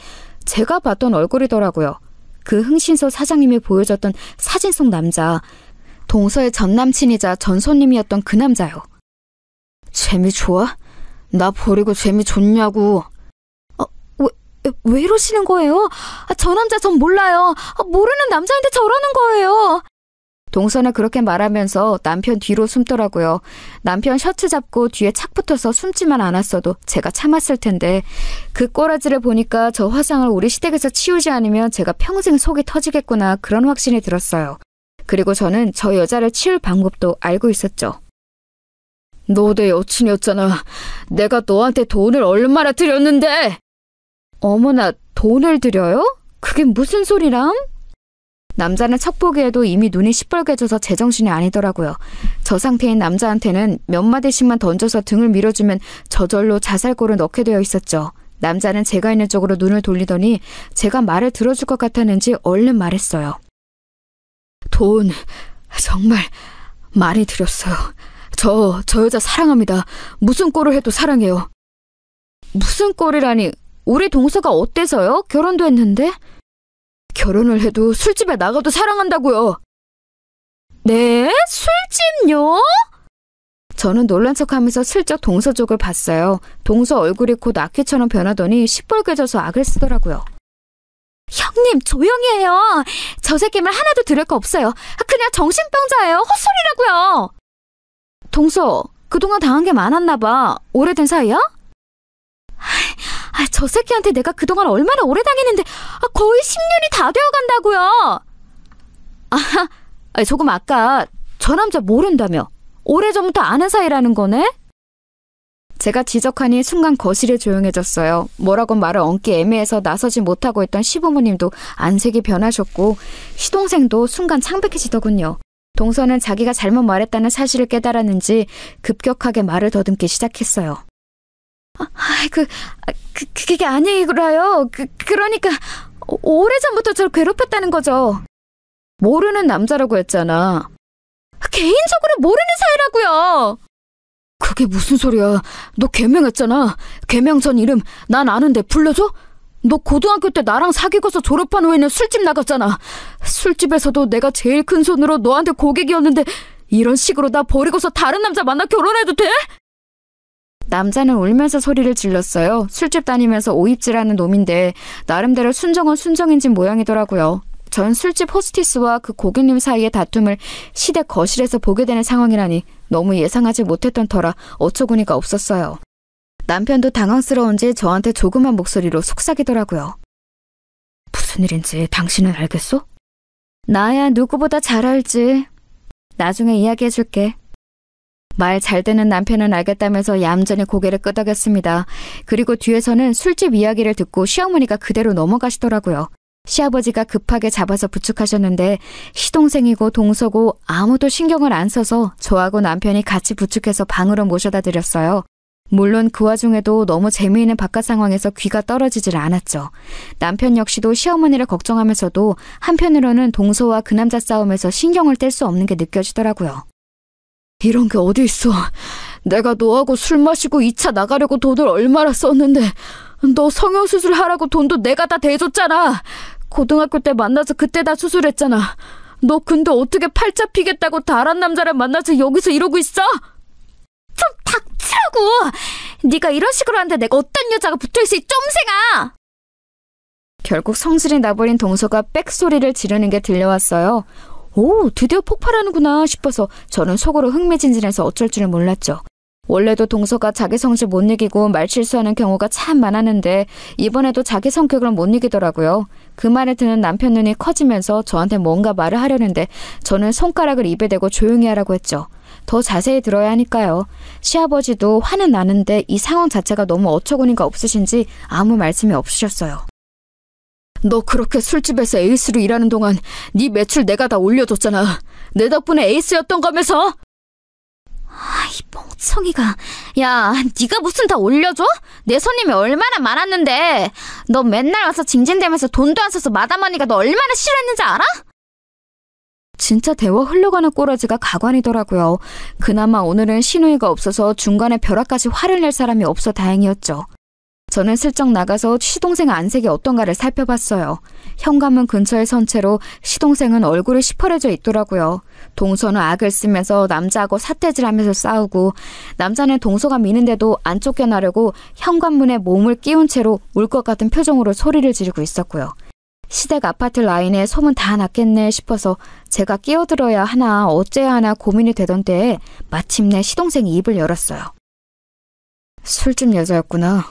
제가 봤던 얼굴이더라고요. 그 흥신소 사장님이 보여줬던 사진 속 남자, 동서의 전 남친이자 전 손님이었던 그 남자요. 재미 좋아? 나 버리고 재미 좋냐고. 왜 이러시는 거예요? 저 남자 전 몰라요. 모르는 남자인데 저러는 거예요. 동서는 그렇게 말하면서 남편 뒤로 숨더라고요. 남편 셔츠 잡고 뒤에 착 붙어서 숨지만 않았어도 제가 참았을 텐데 그 꼬라지를 보니까 저 화상을 우리 시댁에서 치우지 않으면 제가 평생 속이 터지겠구나 그런 확신이 들었어요. 그리고 저는 저 여자를 치울 방법도 알고 있었죠. 너 내 여친이었잖아. 내가 너한테 돈을 얼마나 드렸는데. 어머나, 돈을 드려요? 그게 무슨 소리람? 남자는 척 보기에도 이미 눈이 시뻘개져서 제정신이 아니더라고요. 저 상태인 남자한테는 몇 마디씩만 던져서 등을 밀어주면 저절로 자살골을 넣게 되어 있었죠. 남자는 제가 있는 쪽으로 눈을 돌리더니 제가 말을 들어줄 것 같았는지 얼른 말했어요. 돈 정말 많이 드렸어요. 저 여자 사랑합니다. 무슨 꼴을 해도 사랑해요. 무슨 꼴이라니, 우리 동서가 어때서요? 결혼도 했는데? 결혼을 해도 술집에 나가도 사랑한다고요. 네? 술집요? 저는 놀란 척하면서 슬쩍 동서 쪽을 봤어요. 동서 얼굴이 곧 악귀처럼 변하더니 시뻘개져서 악을 쓰더라고요. 형님, 조용히 해요. 저 새끼 말 하나도 들을 거 없어요. 그냥 정신병자예요. 헛소리라고요. 동서, 그동안 당한 게 많았나 봐. 오래된 사이야? 저 새끼한테 내가 그동안 얼마나 오래 당했는데 거의 10년이 다 되어간다고요. 조금 아까 저 남자 모른다며. 오래전부터 아는 사이라는 거네? 제가 지적하니 순간 거실이 조용해졌어요. 뭐라고 말을 얹기 애매해서 나서지 못하고 있던 시부모님도 안색이 변하셨고 시동생도 순간 창백해지더군요. 동서는 자기가 잘못 말했다는 사실을 깨달았는지 급격하게 말을 더듬기 시작했어요. 그게 아니라요. 그러니까 오래전부터 저를 괴롭혔다는 거죠. 모르는 남자라고 했잖아. 개인적으로 모르는 사이라고요. 그게 무슨 소리야. 너 개명했잖아. 개명 전 이름 난 아는데 불러줘? 너 고등학교 때 나랑 사귀고서 졸업한 후에는 술집 나갔잖아. 술집에서도 내가 제일 큰 손으로 너한테 고객이었는데 이런 식으로 나 버리고서 다른 남자 만나 결혼해도 돼? 남자는 울면서 소리를 질렀어요. 술집 다니면서 오입질하는 놈인데 나름대로 순정은 순정인진 모양이더라고요. 전 술집 호스티스와 그 고객님 사이의 다툼을 시댁 거실에서 보게 되는 상황이라니 너무 예상하지 못했던 터라 어처구니가 없었어요. 남편도 당황스러운지 저한테 조그만 목소리로 속삭이더라고요. 무슨 일인지 당신은 알겠어? 나야 누구보다 잘 알지. 나중에 이야기해줄게. 말 잘 듣는 남편은 알겠다면서 얌전히 고개를 끄덕였습니다. 그리고 뒤에서는 술집 이야기를 듣고 시어머니가 그대로 넘어가시더라고요. 시아버지가 급하게 잡아서 부축하셨는데 시동생이고 동서고 아무도 신경을 안 써서 저하고 남편이 같이 부축해서 방으로 모셔다 드렸어요. 물론 그 와중에도 너무 재미있는 바깥 상황에서 귀가 떨어지질 않았죠. 남편 역시도 시어머니를 걱정하면서도 한편으로는 동서와 그 남자 싸움에서 신경을 뗄 수 없는 게 느껴지더라고요. 이런 게 어디 있어. 내가 너하고 술 마시고 2차 나가려고 돈을 얼마나 썼는데 너 성형수술 하라고 돈도 내가 다 대줬잖아. 고등학교 때 만나서 그때 다 수술했잖아. 너 근데 어떻게 팔자 피겠다고 다른 남자랑 만나서 여기서 이러고 있어? 좀 닥치라고. 네가 이런 식으로 하는데 내가 어떤 여자가 붙어있어, 이 쫌생아. 결국 성질이 나버린 동서가 빽소리를 지르는 게 들려왔어요. 오, 드디어 폭발하는구나 싶어서 저는 속으로 흥미진진해서 어쩔 줄을 몰랐죠. 원래도 동서가 자기 성질 못 이기고 말실수하는 경우가 참 많았는데 이번에도 자기 성격을 못 이기더라고요. 그 말을 듣는 남편 눈이 커지면서 저한테 뭔가 말을 하려는데 저는 손가락을 입에 대고 조용히 하라고 했죠. 더 자세히 들어야 하니까요. 시아버지도 화는 나는데 이 상황 자체가 너무 어처구니가 없으신지 아무 말씀이 없으셨어요. 너 그렇게 술집에서 에이스로 일하는 동안 네 매출 내가 다 올려줬잖아. 내 덕분에 에이스였던 거면서. 이 멍청이가. 야, 네가 무슨 다 올려줘? 내 손님이 얼마나 많았는데. 너 맨날 와서 징징대면서 돈도 안 써서 마담언니가 너 얼마나 싫어했는지 알아? 진짜 대화 흘러가는 꼬라지가 가관이더라고요. 그나마 오늘은 시누이가 없어서 중간에 벼락까지 화를 낼 사람이 없어 다행이었죠. 저는 슬쩍 나가서 시동생 안색이 어떤가를 살펴봤어요. 현관문 근처에 선 채로 시동생은 얼굴이 시퍼래져 있더라고요. 동서는 악을 쓰면서 남자하고 삿대질하면서 싸우고, 남자는 동서가 미는데도 안 쫓겨나려고 현관문에 몸을 끼운 채로 울 것 같은 표정으로 소리를 지르고 있었고요. 시댁 아파트 라인에 소문 다 났겠네 싶어서 제가 끼어들어야 하나 어째야 하나 고민이 되던 때에 마침내 시동생이 입을 열었어요. 술집 여자였구나.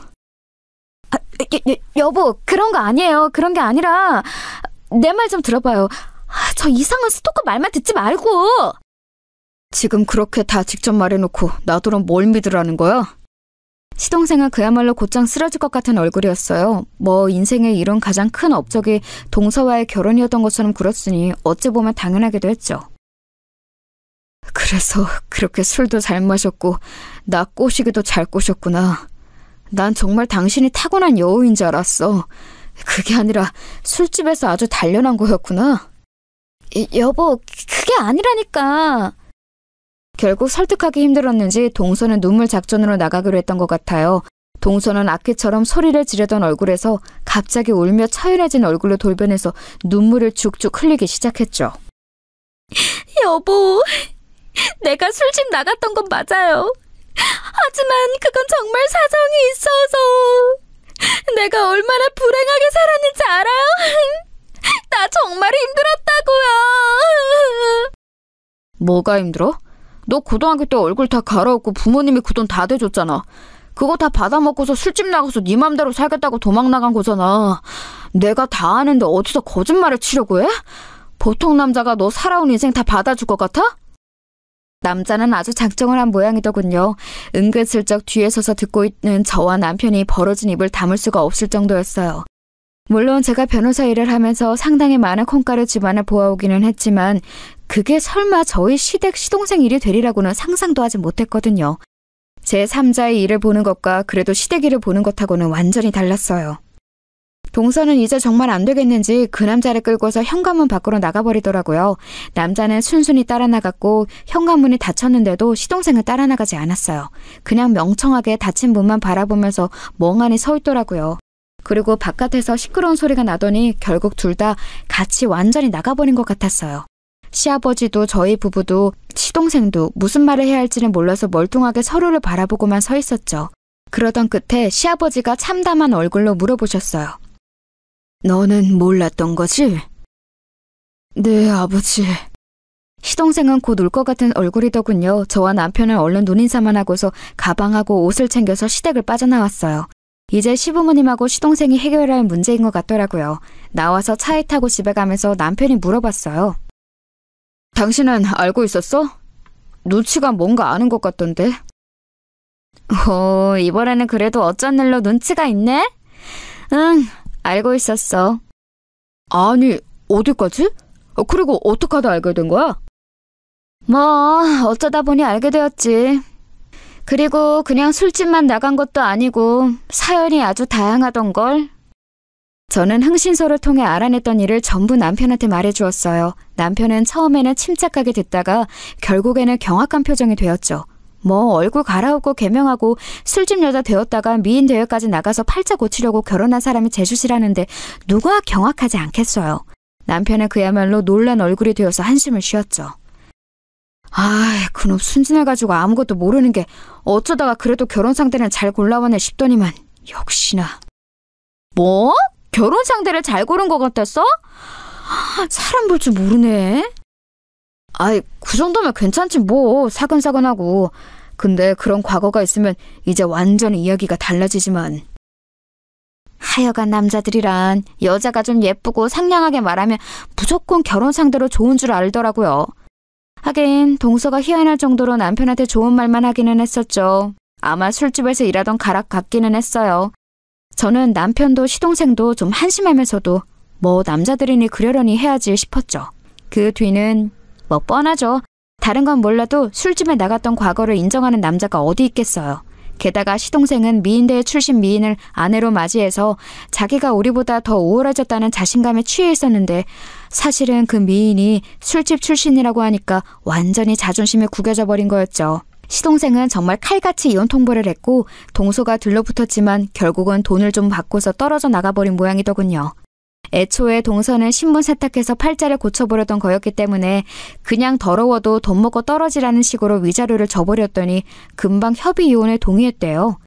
여보, 그런 거 아니에요. 그런 게 아니라 내 말 좀 들어봐요. 저 이상한 스토커 말만 듣지 말고. 지금 그렇게 다 직접 말해놓고 나더러 뭘 믿으라는 거야? 시동생은 그야말로 곧장 쓰러질 것 같은 얼굴이었어요. 뭐 인생에 이룬 가장 큰 업적이 동서와의 결혼이었던 것처럼 굴었으니 어찌 보면 당연하기도 했죠. 그래서 그렇게 술도 잘 마셨고 나 꼬시기도 잘 꼬셨구나. 난 정말 당신이 타고난 여우인 줄 알았어. 그게 아니라 술집에서 아주 단련한 거였구나. 여보, 그게 아니라니까. 결국 설득하기 힘들었는지 동서는 눈물 작전으로 나가기로 했던 것 같아요. 동서는 아끼처럼 소리를 지르던 얼굴에서 갑자기 울며 처연해진 얼굴로 돌변해서 눈물을 죽죽 흘리기 시작했죠. 여보, 내가 술집 나갔던 건 맞아요. 하지만 그건 정말 사정이 있어서. 내가 얼마나 불행하게 살았는지 알아요? 나 정말 힘들었다고요. 뭐가 힘들어? 너 고등학교 때 얼굴 다 갈아엎고 부모님이 그 돈 다 대줬잖아. 그거 다 받아먹고서 술집 나가서 네 맘대로 살겠다고 도망 나간 거잖아. 내가 다 아는데 어디서 거짓말을 치려고 해? 보통 남자가 너 살아온 인생 다 받아줄 것 같아? 남자는 아주 작정을 한 모양이더군요. 은근슬쩍 뒤에 서서 듣고 있는 저와 남편이 벌어진 입을 다물 수가 없을 정도였어요. 물론 제가 변호사 일을 하면서 상당히 많은 콩가루 집안을 보아오기는 했지만 그게 설마 저희 시댁 시동생 일이 되리라고는 상상도 하지 못했거든요. 제 3자의 일을 보는 것과 그래도 시댁 일을 보는 것하고는 완전히 달랐어요. 동서는 이제 정말 안 되겠는지 그 남자를 끌고서 현관문 밖으로 나가버리더라고요. 남자는 순순히 따라 나갔고 현관문이 닫혔는데도 시동생은 따라 나가지 않았어요. 그냥 멍청하게 닫힌 문만 바라보면서 멍하니 서 있더라고요. 그리고 바깥에서 시끄러운 소리가 나더니 결국 둘 다 같이 완전히 나가버린 것 같았어요. 시아버지도 저희 부부도 시동생도 무슨 말을 해야 할지는 몰라서 멀뚱하게 서로를 바라보고만 서 있었죠. 그러던 끝에 시아버지가 참담한 얼굴로 물어보셨어요. 너는 몰랐던 거지? 네, 아버지. 시동생은 곧 울 것 같은 얼굴이더군요. 저와 남편은 얼른 눈인사만 하고서 가방하고 옷을 챙겨서 시댁을 빠져나왔어요. 이제 시부모님하고 시동생이 해결할 문제인 것 같더라고요. 나와서 차에 타고 집에 가면서 남편이 물어봤어요. 당신은 알고 있었어? 눈치가 뭔가 아는 것 같던데. 이번에는 그래도 어쩐 일로 눈치가 있네? 응, 알고 있었어. 아니, 어디까지? 그리고 어떻게 하다 알게 된 거야? 뭐, 어쩌다 보니 알게 되었지. 그리고 그냥 술집만 나간 것도 아니고 사연이 아주 다양하던걸. 저는 흥신소를 통해 알아냈던 일을 전부 남편한테 말해주었어요. 남편은 처음에는 침착하게 듣다가 결국에는 경악한 표정이 되었죠. 뭐 얼굴 갈아엎고 개명하고 술집 여자 되었다가 미인 대회까지 나가서 팔자 고치려고 결혼한 사람이 제주시라는데 누가 경악하지 않겠어요. 남편은 그야말로 놀란 얼굴이 되어서 한숨을 쉬었죠. 그놈 순진해가지고 아무것도 모르는 게 어쩌다가 그래도 결혼 상대는 잘 골라왔네 싶더니만 역시나. 뭐? 결혼 상대를 잘 고른 것 같았어? 사람 볼 줄 모르네. 아이, 그 정도면 괜찮지 뭐, 사근사근하고. 근데 그런 과거가 있으면 이제 완전히 이야기가 달라지지만. 하여간 남자들이란 여자가 좀 예쁘고 상냥하게 말하면 무조건 결혼 상대로 좋은 줄 알더라고요. 하긴 동서가 희한할 정도로 남편한테 좋은 말만 하기는 했었죠. 아마 술집에서 일하던 가락 같기는 했어요. 저는 남편도 시동생도 좀 한심하면서도 뭐 남자들이니 그러려니 해야지 싶었죠. 그 뒤는 뭐 뻔하죠. 다른 건 몰라도 술집에 나갔던 과거를 인정하는 남자가 어디 있겠어요. 게다가 시동생은 미인대에 출신 미인을 아내로 맞이해서 자기가 우리보다 더 우월해졌다는 자신감에 취해 있었는데 사실은 그 미인이 술집 출신이라고 하니까 완전히 자존심이 구겨져 버린 거였죠. 시동생은 정말 칼같이 이혼 통보를 했고 동서가 들러붙었지만 결국은 돈을 좀 받고서 떨어져 나가버린 모양이더군요. 애초에 동서는 신분 세탁해서 팔자를 고쳐보려던 거였기 때문에 그냥 더러워도 돈 먹고 떨어지라는 식으로 위자료를 줘버렸더니 금방 협의 이혼에 동의했대요.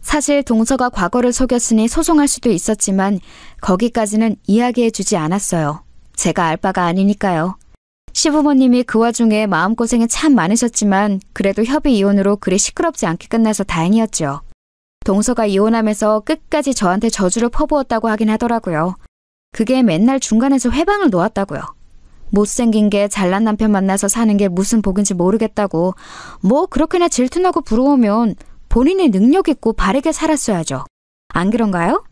사실 동서가 과거를 속였으니 소송할 수도 있었지만 거기까지는 이야기해주지 않았어요. 제가 알 바가 아니니까요. 시부모님이 그 와중에 마음고생이 참 많으셨지만 그래도 협의 이혼으로 그리 시끄럽지 않게 끝나서 다행이었죠. 동서가 이혼하면서 끝까지 저한테 저주를 퍼부었다고 하긴 하더라고요. 그게 맨날 중간에서 회방을 놓았다고요. 못생긴 게 잘난 남편 만나서 사는 게 무슨 복인지 모르겠다고. 뭐 그렇게나 질투나고 부러우면 본인이 능력 있고 바르게 살았어야죠. 안 그런가요?